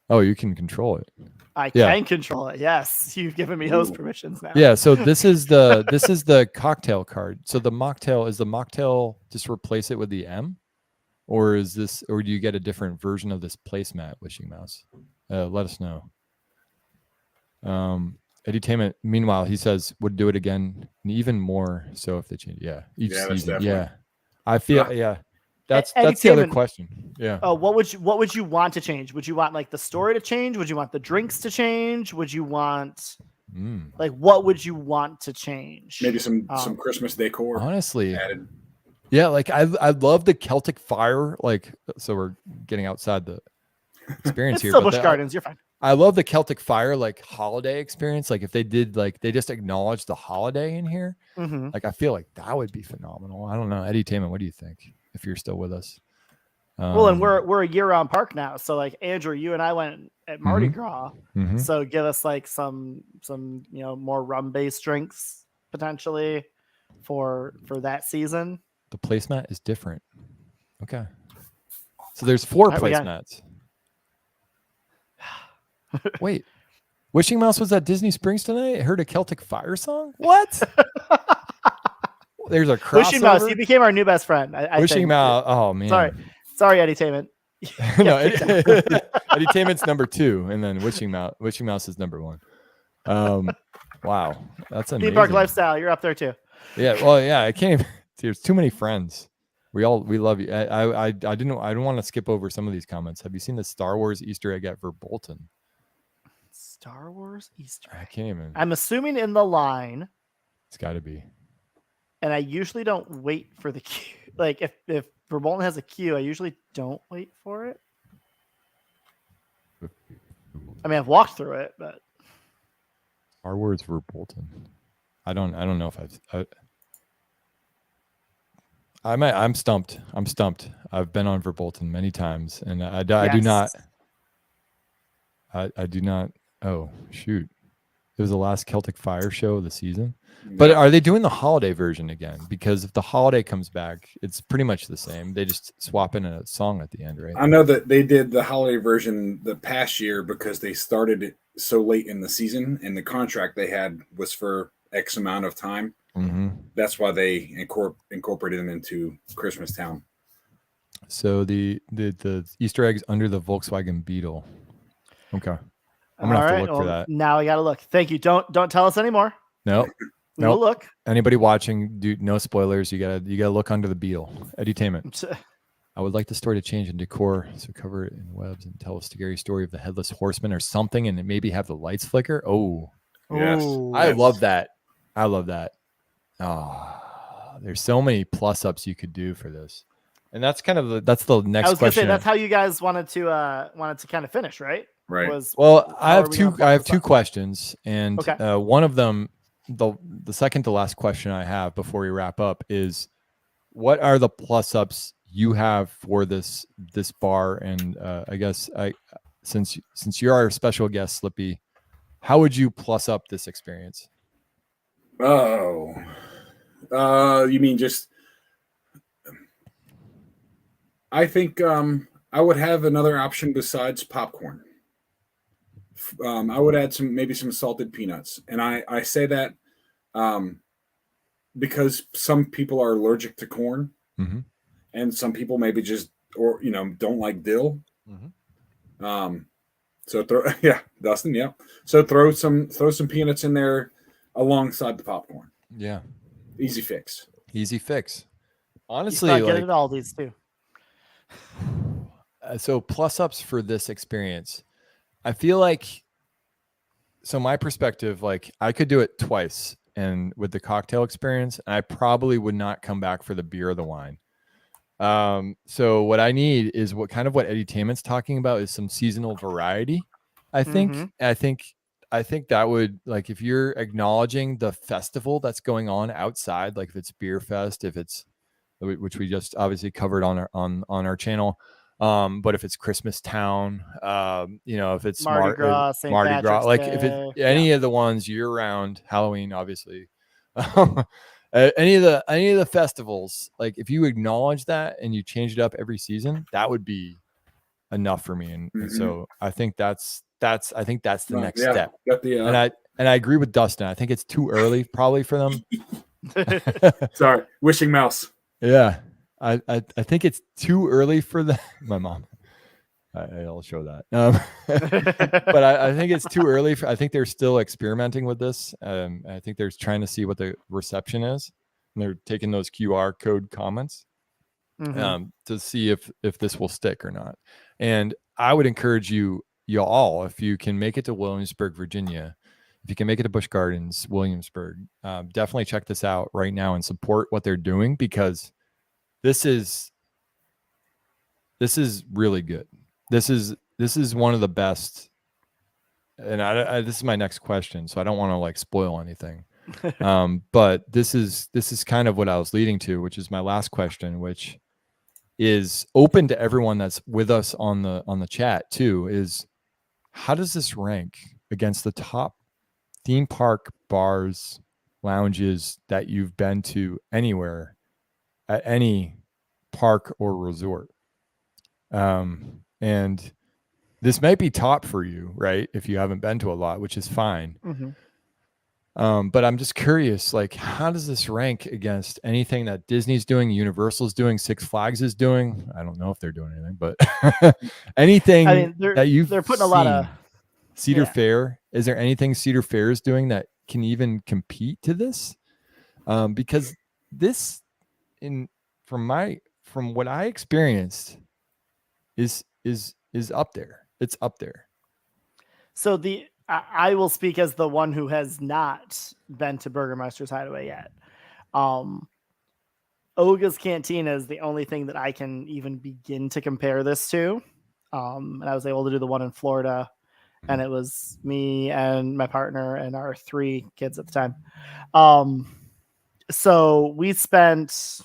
Oh, you can control it. I can control it. Yes, you've given me host permissions now. Yeah, so this is the cocktail card. So the mocktail just replace it with the M, or do you get a different version of this placemat, Wishing Mouse? Let us know. Edutainment, meanwhile, he says would do it again, and even more so if they change. Yeah, each season. Yeah, I feel. Yeah, that's the other question. Yeah. Oh, what would you want to change? Would you want like the story to change? Would you want the drinks to change? Would you want like what would you want to change? Maybe some Christmas decor. Honestly, added. Yeah, like I love the Celtic fire. Like, so we're getting outside the experience here. Still Busch Gardens, you're fine. I love the Celtic fire like holiday experience. Like if they did like they just acknowledged the holiday in here, like I feel like that would be phenomenal. I don't know, Edutainment, what do you think? If you're still with us. Well, and we're a year-round park now, so like Andrew, you and I went at Mardi Gras, so give us like some more rum-based drinks potentially for that season. The placemat is different. Okay, so there's 4 placemats. Wait, Wishing Mouse was at Disney Springs tonight. I heard a Celtic Fire song. What? There's a crossover. Wishing Mouse, you became our new best friend. I Wishing think. Mouse. Oh man. Sorry, Edutainment. No, Edutainment's number 2, and then Wishing Mouse is number 1. Wow, that's amazing. Theme park lifestyle, you're up there too. Yeah, well, yeah, I can't. There's too many friends. We love you. I don't want to skip over some of these comments. Have you seen the Star Wars Easter egg at Verbolten? Star Wars Easter egg. I can't even. I'm assuming in the line. It's got to be. And I usually don't wait for the queue. Like if Verbolten has a queue, I usually don't wait for it. I mean, I've walked through it, but Star Wars Verbolten. I don't know if I'm stumped. I've been on Verbolten many times, and I do not. I do not. Oh shoot! It was the last Celtic Fire show of the season. Yeah. But are they doing the holiday version again? Because if the holiday comes back, it's pretty much the same. They just swap in a song at the end, right? I know that they did the holiday version the past year because they started it so late in the season, and the contract they had was for X amount of time. Mm-hmm. That's why they incorporated them into Christmas Town. So the Easter eggs under the Volkswagen Beetle. Okay, I'm gonna have to look for that. Now I gotta look. Thank you. Don't tell us anymore. No. We'll look. Anybody watching, no spoilers. You gotta look under the Beetle. Edutainment. I would like the story to change in decor, so cover it in webs and tell a scary story of the headless horseman or something, and maybe have the lights flicker. Oh, yes, I love that. I love that. Oh, there's so many plus ups you could do for this, and that's kind of that's the next question. I was gonna say that's how you guys wanted to kind of finish, right? Right. Well, I have two questions, and okay. One of them, the second to last question I have before we wrap up is, what are the plus ups you have for this bar? And I guess since you're our special guest, Slippy, how would you plus up this experience? Oh, you mean just? I think I would have another option besides popcorn. I would add maybe some salted peanuts, and I say that because some people are allergic to corn, mm-hmm. and some people maybe just don't like dill. Mm-hmm. So Dustin, yeah. So throw some peanuts in there alongside the popcorn. Yeah, easy fix. Honestly, get it all these too. So plus ups for this experience. I feel like, so my perspective, like I could do it twice and with the cocktail experience, and I probably would not come back for the beer or the wine. So what I need is what Edutainment's talking about is some seasonal variety. I think, mm-hmm. I think that would, like, if you're acknowledging the festival that's going on outside, like if it's Beer Fest, if it's, which we just obviously covered on our channel. But if it's Christmas Town, if it's Mardi Gras, like if it's any of the ones year round, Halloween, obviously, any of the festivals, like if you acknowledge that and you change it up every season, that would be enough for me. And, mm-hmm. and so I think that's the next step. And I agree with Dustin. I think it's too early probably for them. Sorry, Wishing Mouse. Yeah. I think it's too early for my mom. I'll show that. But I think it's too early. I think they're still experimenting with this. I think they're trying to see what the reception is. And they're taking those QR code comments to see if this will stick or not. And I would encourage you all, if you can make it to Williamsburg, Virginia, if you can make it to Busch Gardens, Williamsburg, definitely check this out right now and support what they're doing, because this is really good. This is one of the best. And this is my next question, so I don't want to like spoil anything. But this is kind of what I was leading to, which is my last question, which is open to everyone that's with us on the chat too, is how does this rank against the top theme park bars, lounges that you've been to anywhere at any park or resort? And this might be top for you, right? If you haven't been to a lot, which is fine. But I'm just curious, like, how does this rank against anything that Disney's doing, Universal's doing, Six Flags is doing? I don't know if they're doing anything, but anything that they're putting a lot of Cedar Fair. Is there anything Cedar Fair is doing that can even compete to this? Because this, from what I experienced, is up there. It's up there. So I will speak as the one who has not been to Bürgermeister's Hideaway yet. Oga's Cantina is the only thing that I can even begin to compare this to. And I was able to do the one in Florida, and it was me and my partner and our 3 kids at the time. So we spent,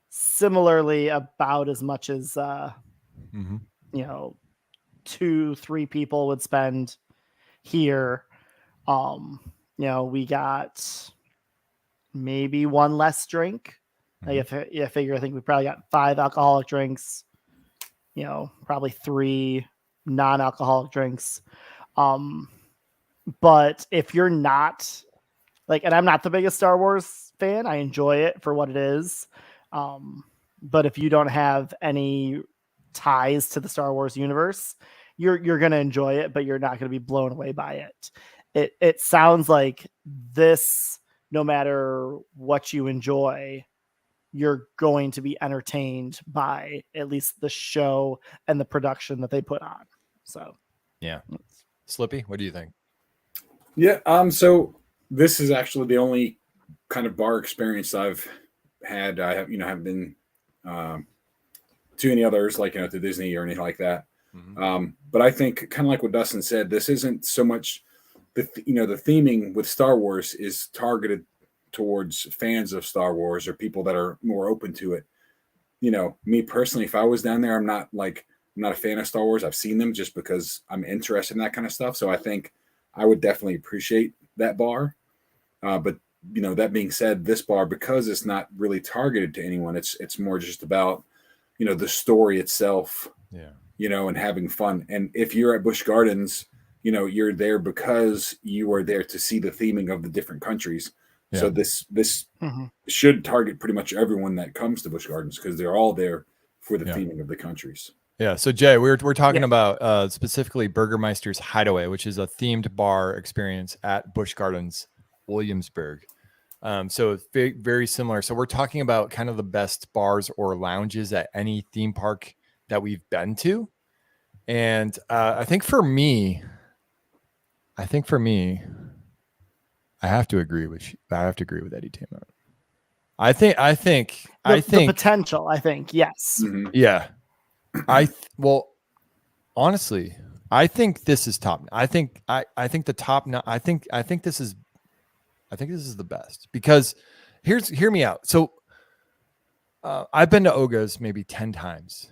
similarly about as much as, 2-3 people would spend here. We got maybe 1 less drink. I figure I think we probably got 5 alcoholic drinks, probably 3 non-alcoholic drinks. But if you're not and I'm not the biggest Star Wars fan, I enjoy it for what it is. But if you don't have any ties to the Star Wars universe, you're going to enjoy it, but you're not going to be blown away by it. It sounds like this, no matter what you enjoy, you're going to be entertained by at least the show and the production that they put on. So, yeah. Slippy, what do you think? Yeah. So this is actually the only kind of bar experience I've had. I haven't been to any others to Disney or anything like that. But I think kind of like what Dustin said, this isn't so much the theming with Star Wars is targeted towards fans of Star Wars or people that are more open to it. Me personally, if I was down there, I'm not a fan of Star Wars. I've seen them just because I'm interested in that kind of stuff. So I think I would definitely appreciate that bar. But that being said, this bar, because it's not really targeted to anyone, it's more just about the story itself, and having fun. And if you're at Busch Gardens, you're there because you are there to see the theming of the different countries. Yeah. So this should target pretty much everyone that comes to Busch Gardens because they're all there for the theming of the countries. Yeah. So Jay, we're talking about specifically Bürgermeister's Hideaway, which is a themed bar experience at Busch Gardens Williamsburg. So it's very, very similar. So we're talking about kind of the best bars or lounges at any theme park that we've been to. And I think for me, I have to agree with Eddie Taymon. I think the potential, yes. Mm-hmm. Yeah. Honestly, I think this is top. I think the top. I think this is the best because hear me out. So I've been to Oga's maybe 10 times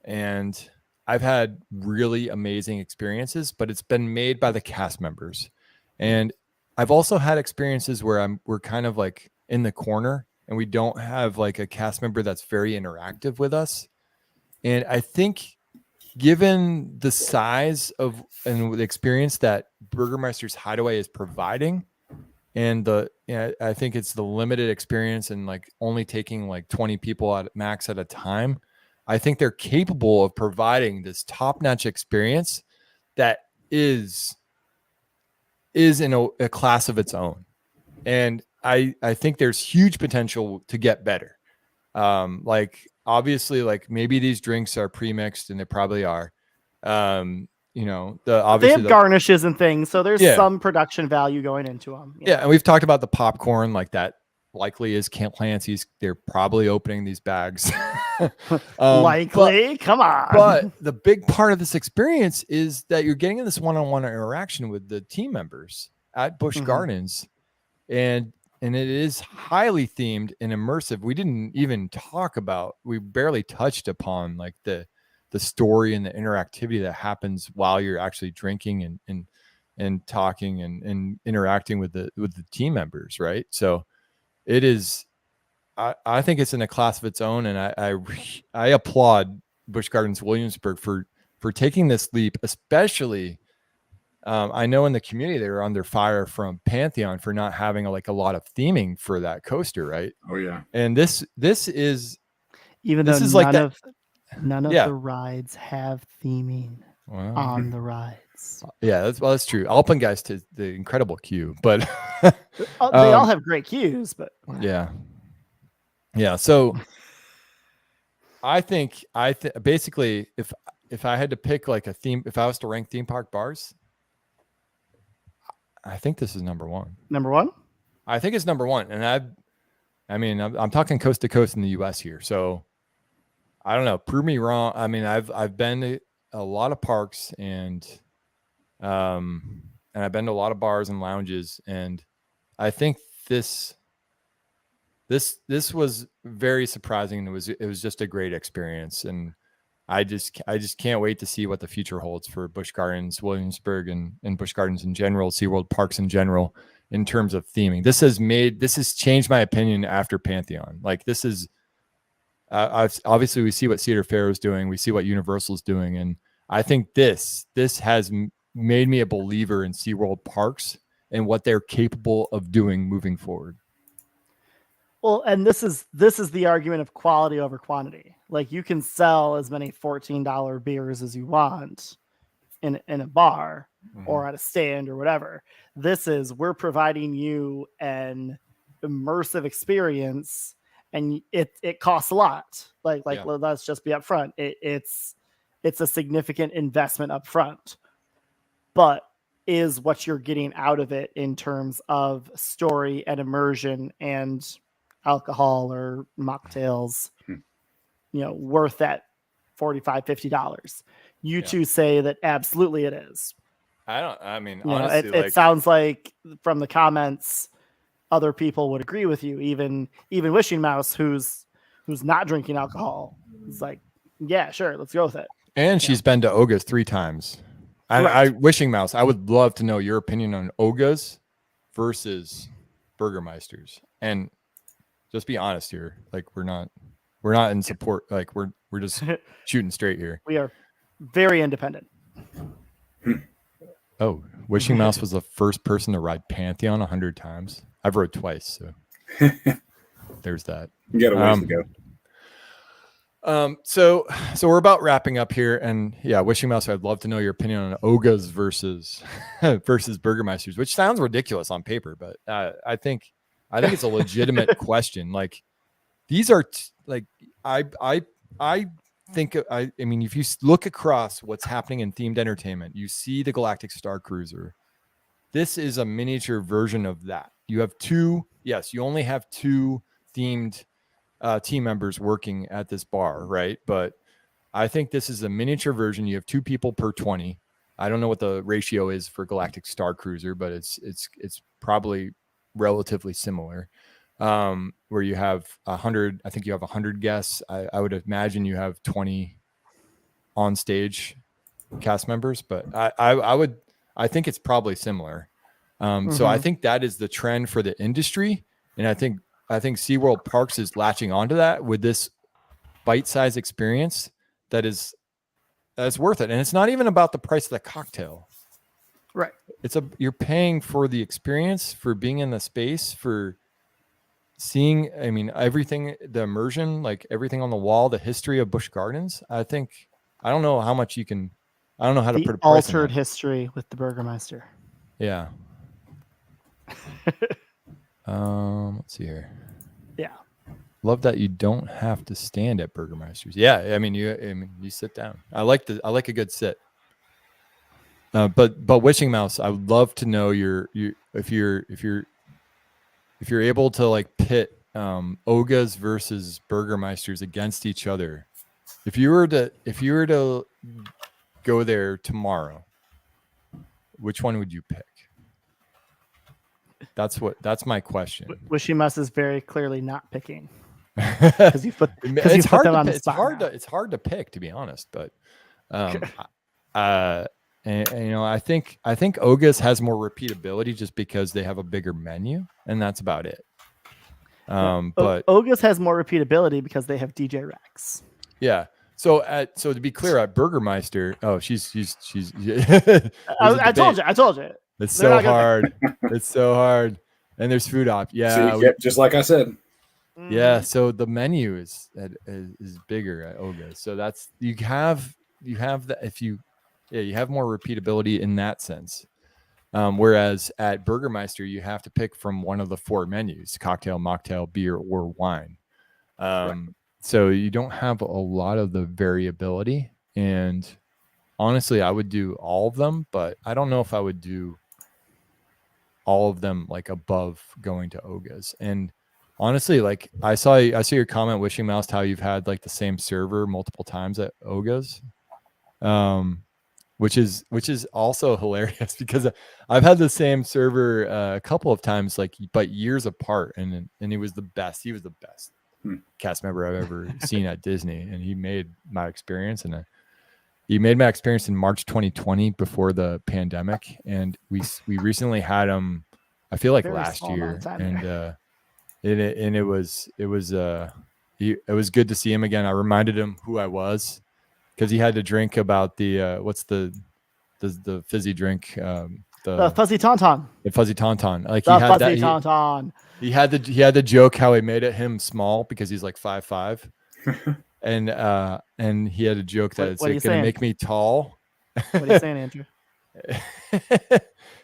and I've had really amazing experiences, but it's been made by the cast members. And I've also had experiences where we're kind of like in the corner and we don't have like a cast member that's very interactive with us. And I think given the size of and the experience that Bürgermeister's Hideaway is providing, and I think it's the limited experience and like only taking like 20 people at max at a time. I think they're capable of providing this top-notch experience that is in a class of its own. And I think there's huge potential to get better. Obviously, like maybe these drinks are pre-mixed and they probably are. They have garnishes and things, so there's some production value going into them. Yeah, and we've talked about the popcorn, like that likely is Camp Clancy's. They're probably opening these bags. Come on. But the big part of this experience is that you're getting this one-on-one interaction with the team members at Busch Gardens, and it is highly themed and immersive. We didn't even we barely touched upon like the story and the interactivity that happens while you're actually drinking and talking and interacting with the team members, right? So it is. I think it's in a class of its own, and I applaud Busch Gardens Williamsburg for for taking this leap, especially. I know in the community they were under fire from Pantheon for not having a lot of theming for that coaster, right? Oh yeah. And this is even this though is none of yeah. the rides have theming on the rides. Yeah, that's true. Alpengeist is the incredible queue, but they all have great queues, but yeah. So I think basically if I had to pick like a theme, if I was to rank theme park bars, I think this is number one. Number one? I think it's number one. And I'm talking coast to coast in the US here. So I don't know, prove me wrong. I mean, I've been to a lot of parks and I've been to a lot of bars and lounges, and I think this was very surprising. It was just a great experience, and I just can't wait to see what the future holds for Busch Gardens Williamsburg and Busch Gardens in general, SeaWorld parks in general, in terms of theming. This has changed my opinion after Pantheon. Like this is obviously we see what Cedar Fair is doing, we see what Universal's doing, and I think this has made me a believer in SeaWorld parks and what they're capable of doing moving forward. Well, and this is the argument of quality over quantity. Like you can sell as many $14 beers as you want in a bar or at a stand or whatever. This is, we're providing you an immersive experience, and it costs a lot. Let's just be upfront. It's a significant investment up front, but is what you're getting out of it in terms of story and immersion and alcohol or mocktails, worth that $45, $50. You two say that absolutely it is. Honestly, it sounds like from the comments, other people would agree with you. Even Wishing Mouse, who's not drinking alcohol, is like, yeah, sure, let's go with it. And she's been to Oga's 3 times. Wishing Mouse, I would love to know your opinion on Oga's versus Bürgermeisters. And just be honest here. Like we're not in support. Like we're just shooting straight here. We are very independent. Oh, Wishing Mouse was the first person to ride Pantheon 100 times. I've rode twice, so there's that. You got a ways to go. So we're about wrapping up here, and yeah, Wishing Mouse, I'd love to know your opinion on Oga's versus Bürgermeisters, which sounds ridiculous on paper, but I think it's a legitimate question. Like these are I think if you look across what's happening in themed entertainment, you see the Galactic Star Cruiser. This is a miniature version of that. You have you only have 2 themed team members working at this bar, right? But I think this is a miniature version. You have 2 people per 20. I don't know what the ratio is for Galactic Star Cruiser, but it's probably relatively similar. Where you have 100, I think you have 100 guests. I would imagine you have 20 on stage cast members, but I think it's probably similar. So I think that is the trend for the industry, and I think SeaWorld Parks is latching onto that with this bite-sized experience that's worth it. And it's not even about the price of the cocktail. Right. You're paying for the experience, for being in the space, for seeing, everything, the immersion, like everything on the wall, the history of Busch Gardens. I don't know how much I don't know how to put a price altered history with the Bürgermeister. Yeah. Let's see here. Yeah. Love that you don't have to stand at Bürgermeisters. Yeah, you sit down. I like a good sit. But Wishing Mouse, I would love to know if you're able to like pit Oga's versus Bürgermeisters against each other. If you were to go there tomorrow, which one would you pick? That's my question. Wishing Mouse is very clearly not picking. Because it's hard to pick, to be honest, but I think Oga's has more repeatability just because they have a bigger menu, and that's about it. But Oga's has more repeatability because they have DJ Rex. Yeah. So to be clear, at Bürgermeister, she's I told you. It's so hard. It's so hard. And there's food Yeah. See, just like I said. Yeah. So the menu is bigger at Oga's. So that's you have that you have more repeatability in that sense. Whereas at Bürgermeister, you have to pick from one of the 4 menus: cocktail, mocktail, beer, or wine. Right. So you don't have a lot of the variability. And honestly, I would do all of them, but I don't know if I would do all of them like above going to Oga's. And honestly, like I saw your comment, Wishing Mouse, how you've had like the same server multiple times at Oga's, which is also hilarious because I've had the same server a couple of times, but years apart, and he was the best. He was the best cast member I've ever seen at Disney, and he made my experience he made my experience in March 2020 before the pandemic, and we recently had him, I feel like last year, and it was good to see him again. I reminded him who I was because he had to drink about the what's the fizzy drink, the fuzzy tauntaun. The fuzzy tauntaun. Like the fuzzy tauntaun. He had the joke how he made it him small because he's like 5'5". And he had a joke that it's like going to make me tall. What are you saying, Andrew?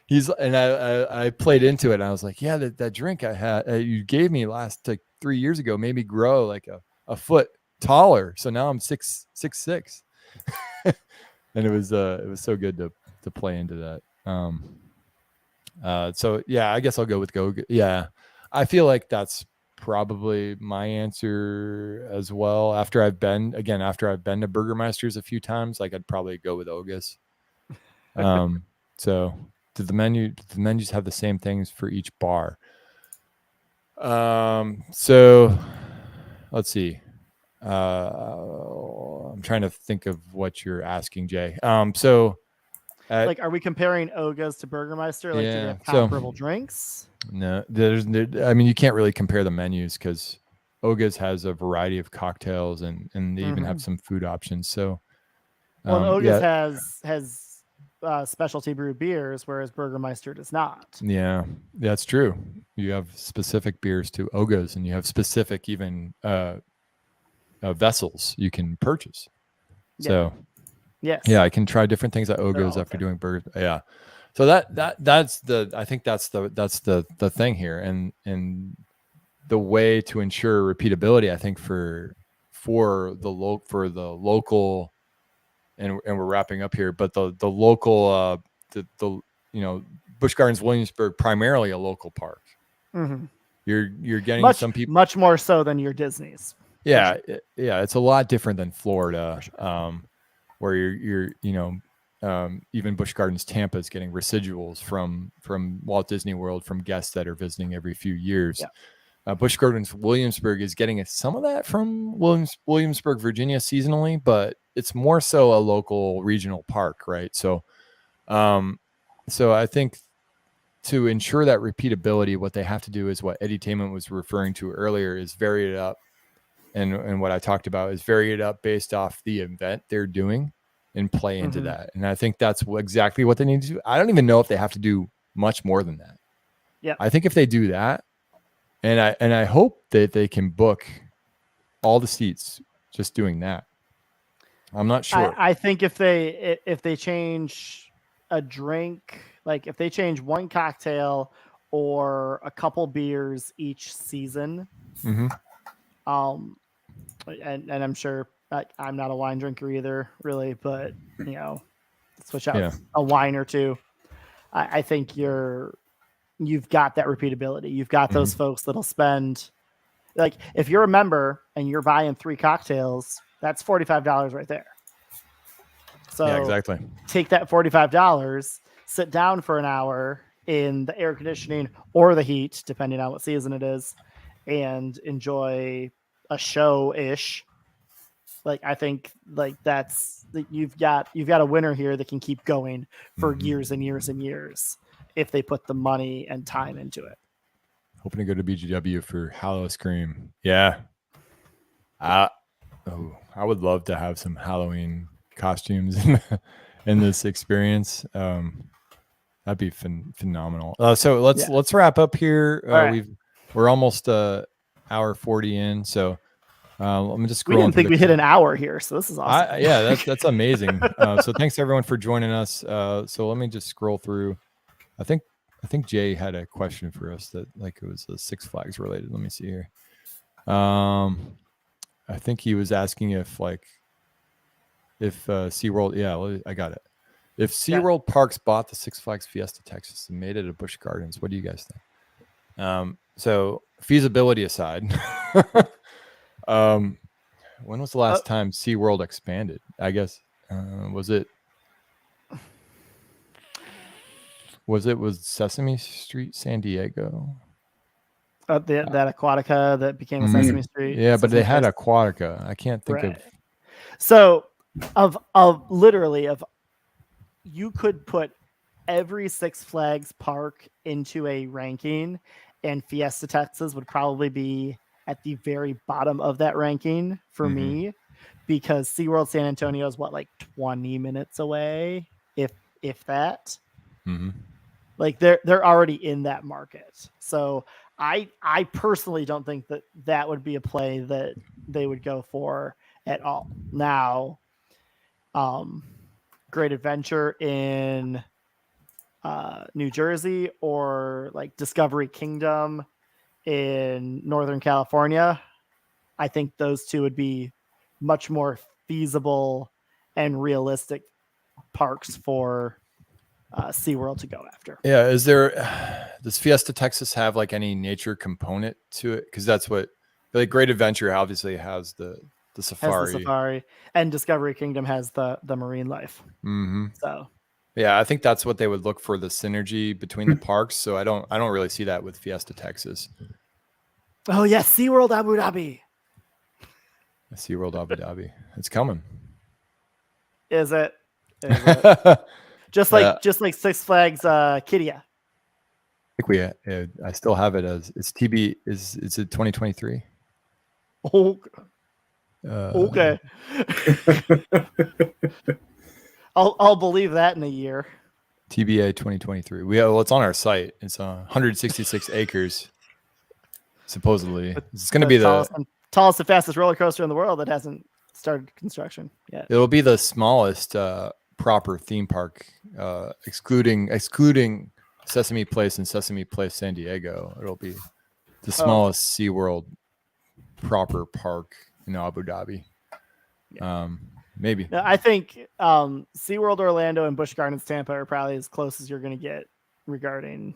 I played into it, and I was like, yeah, that drink I had you gave me last 3 years ago made me grow like a foot taller. So now I'm 6'6". And it was so good to play into that. So yeah, I guess I'll go with go. Yeah, I feel like that's probably my answer as well. After I've been to Bürgermeisters a few times, like I'd probably go with Oga's. So do the menus have the same things for each bar? So let's see. I'm trying to think of what you're asking, Jay. So are we comparing Oga's to Bürgermeister? Like, do they have comparable drinks? No, I mean, you can't really compare the menus because Oga's has a variety of cocktails and they even have some food options. So, Oga's has specialty brew beers, whereas Bürgermeister does not. Yeah, that's true. You have specific beers to Oga's, and you have specific even vessels you can purchase. Yeah. So, yes, yeah, I can try different things at Oga's after doing burgers. Yeah. So that's the thing here, and the way to ensure repeatability, I think for the local, and we're wrapping up here, but the local Busch Gardens Williamsburg, primarily a local park. Mm-hmm. You're getting some people much more so than your Disney's. Yeah, yeah, it's a lot different than Florida, where you're even Busch Gardens Tampa is getting residuals from Walt Disney World from guests that are visiting every few years. Yeah. Busch Gardens Williamsburg is getting some of that from Williamsburg, Virginia seasonally, but it's more so a local regional park, right? So, I think to ensure that repeatability, what they have to do is what Eddie Tainment was referring to earlier, is vary it up. And what I talked about is vary it up based off the event they're doing and play into that. And I think that's exactly what they need to do. I don't even know if they have to do much more than that. Yeah. I think if they do that, and I hope that they can book all the seats just doing that. I'm not sure. I think if they change a drink, like if they change one cocktail or a couple beers each season, and I'm sure I'm not a wine drinker either, really, but switch out a wine or two. I think you've got that repeatability. You've got those folks that'll spend, like, if you're a member and you're buying 3 cocktails, that's $45 right there. So yeah, exactly. Take that $45, sit down for an hour in the air conditioning or the heat, depending on what season it is, and enjoy a show-ish. Like, I think you've got a winner here that can keep going for years and years and years if they put the money and time into it. Hoping to go to BGW for Hallow Scream. Yeah. I I would love to have some Halloween costumes in this experience. That'd be phenomenal. So let's wrap up here. Right. We're almost hour 40 in. So let me just scroll. We didn't think we hit an hour here, so this is awesome. That's amazing. So thanks everyone for joining us. So let me just scroll through. I think Jay had a question for us that like it was Six Flags related. Let me see here. I think he was asking if SeaWorld. Yeah, I got it. If SeaWorld Parks bought the Six Flags Fiesta Texas and made it a Busch Gardens, what do you guys think? So feasibility aside, when was the last time SeaWorld expanded? I guess was Sesame Street San Diego? That Aquatica that became Sesame Street. Yeah, Sesame but they had Place. Aquatica. I can't think of. So of you could put every Six Flags park into a ranking, and Fiesta Texas would probably be at the very bottom of that ranking for me, because SeaWorld San Antonio is 20 minutes away, if that. Like they're already in that market. So I personally don't think that would be a play that they would go for at all. Now, Great Adventure in New Jersey, or like Discovery Kingdom in Northern California, I think those two would be much more feasible and realistic parks for SeaWorld to go after. Yeah, does Fiesta Texas have like any nature component to it? Because that's what Great Adventure obviously has the safari. Has the safari, and Discovery Kingdom has the marine life. So yeah, I think that's what they would look for, the synergy between the parks. So I don't really see that with Fiesta Texas. Oh yeah, SeaWorld Abu Dhabi. SeaWorld Abu Dhabi. It's coming. Is it? Just like Six Flags Kidia. I think I still have it as it's TB. Is it 2023? Oh, okay. I'll believe that in a year. TBA 2023. It's on our site. It's 166 acres. Supposedly, it's going to be the tallest and fastest roller coaster in the world that hasn't started construction yet. It'll be the smallest proper theme park, excluding Sesame Place and Sesame Place San Diego. It'll be the smallest SeaWorld proper park in Abu Dhabi. Maybe. No, I think SeaWorld Orlando and Busch Gardens Tampa are probably as close as you're going to get regarding,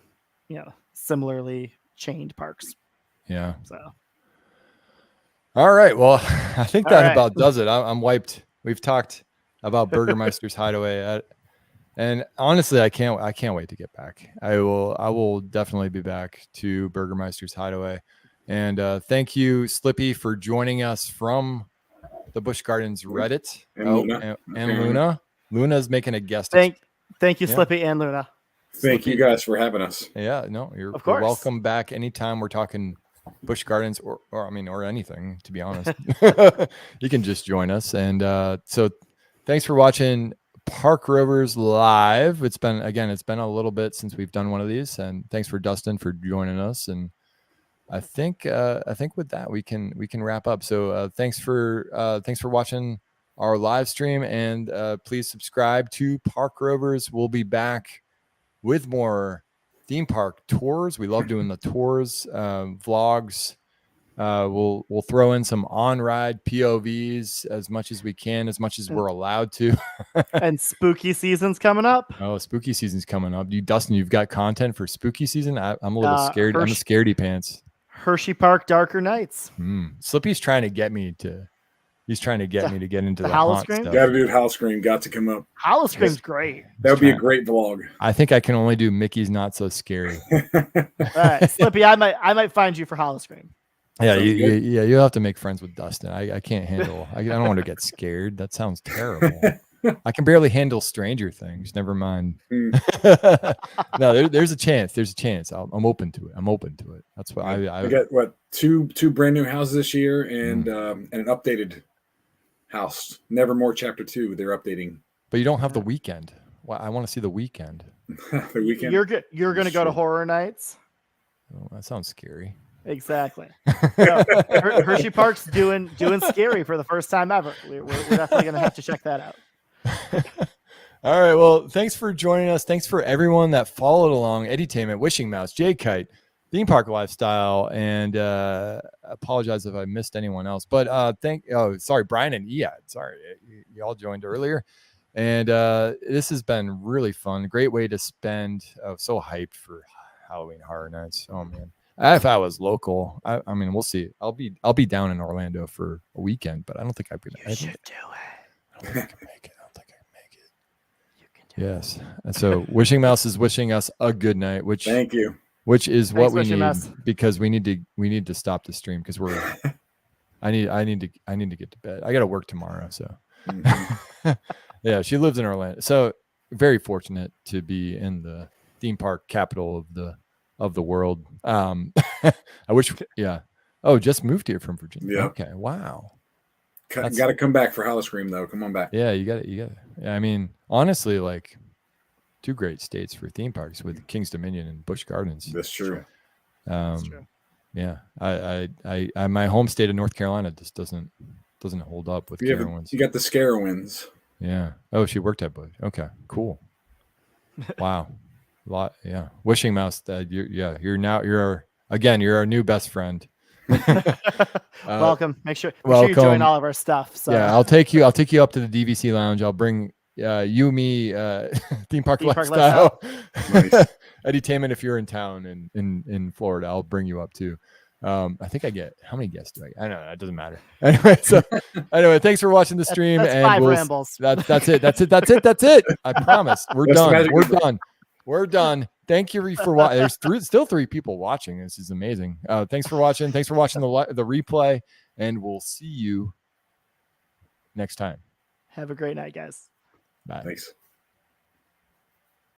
similarly chained parks. Yeah. So. All right. Well, I think that about does it. I'm wiped. We've talked about Bürgermeister's Hideaway, and honestly, I can't wait to get back. I will definitely be back to Bürgermeister's Hideaway, and thank you, Slippy, for joining us from the Busch Gardens Reddit. And Luna. Luna's making a guest. Thank you, Slippy and Luna. Thank you guys for having us. Yeah, no, you're welcome back anytime. We're talking Busch Gardens or anything, to be honest. You can just join us. And so thanks for watching Park Rovers Live. It's been a little bit since we've done one of these, and thanks for Dustin for joining us. And I think with that we can wrap up. So thanks for watching our live stream, and please subscribe to Park Rovers. We'll be back with more theme park tours. We love doing the tours, vlogs. We'll throw in some on-ride POVs as much as we can, as much as we're allowed to. And spooky season's coming up. Oh, spooky season's coming up. Dustin, you've got content for spooky season? I'm a little scared. I'm a scaredy pants. Hershey Park Darker Nights. Slippy's trying to get me to. He's trying to get me to get into the Howl-O-Scream. Got to do Howl-O-Scream. Got to come up. Howl-O-Scream's great. That would be a great vlog. I think I can only do Mickey's Not So Scary. All right, Slippy, I might find you for Howl-O-Scream. Yeah, you'll have to make friends with Dustin. I can't handle. I don't want to get scared. That sounds terrible. I can barely handle Stranger Things. Never mind. No, there's a chance. There's a chance. I'm open to it. That's what I got. What two brand new houses this year, and an updated house. Nevermore Chapter 2. They're updating. But you don't have the weekend. Well, I want to see the weekend. The weekend. You're going to go to Horror Nights? Oh, that sounds scary. Exactly. No, Hershey Park's doing scary for the first time ever. We're definitely going to have to check that out. All right. Well, thanks for joining us. Thanks for everyone that followed along. Edutainment, Wishing Mouse, Jay Kite, Theme Park Lifestyle, and apologize if I missed anyone else. But sorry, Brian and Iad. Sorry, you all joined earlier. And this has been really fun. Great way to spend. So hyped for Halloween Horror Nights. Oh man. If I was local, I mean, we'll see. I'll be down in Orlando for a weekend, but I don't think I'd be. You should do it. I don't think I can make it. You can do it. Yes. And so, Wishing Mouse is wishing us a good night. Thank you. Which is Thanks, what we Wishing need Mouse. because we need to stop the stream because we're. I need to get to bed. I got to work tomorrow, so. Mm-hmm. Yeah, she lives in Orlando, so very fortunate to be in the theme park capital of the world. I wish, yeah. Oh, just moved here from Virginia. Yeah. Okay. Wow. Got to come back for Howl-O-Scream though. Come on back. Yeah, you got it. Yeah, I mean, honestly, like 2 great states for theme parks with King's Dominion and Busch Gardens. That's true. That's true. Yeah, I my home state of North Carolina just doesn't hold up with Carowinds. You got the Scarowinds. Yeah. Oh, she worked at Busch. Okay. Cool. Wow. Yeah. Wishing Mouse. You're our new best friend. Welcome. Make sure you join all of our stuff. So. Yeah, I'll take you up to the DVC lounge. I'll bring me theme park lifestyle. Nice. Edutainment if you're in town in Florida. I'll bring you up too. I think I get how many guests do I get? I don't know. It doesn't matter. Anyway, thanks for watching the stream. That's and 5 rambles. That's it. I promise. We're done. Thank you for watching. There's still 3 people watching. This is amazing. Thanks for watching. Thanks for watching the replay, and we'll see you next time. Have a great night, guys. Bye. Thanks.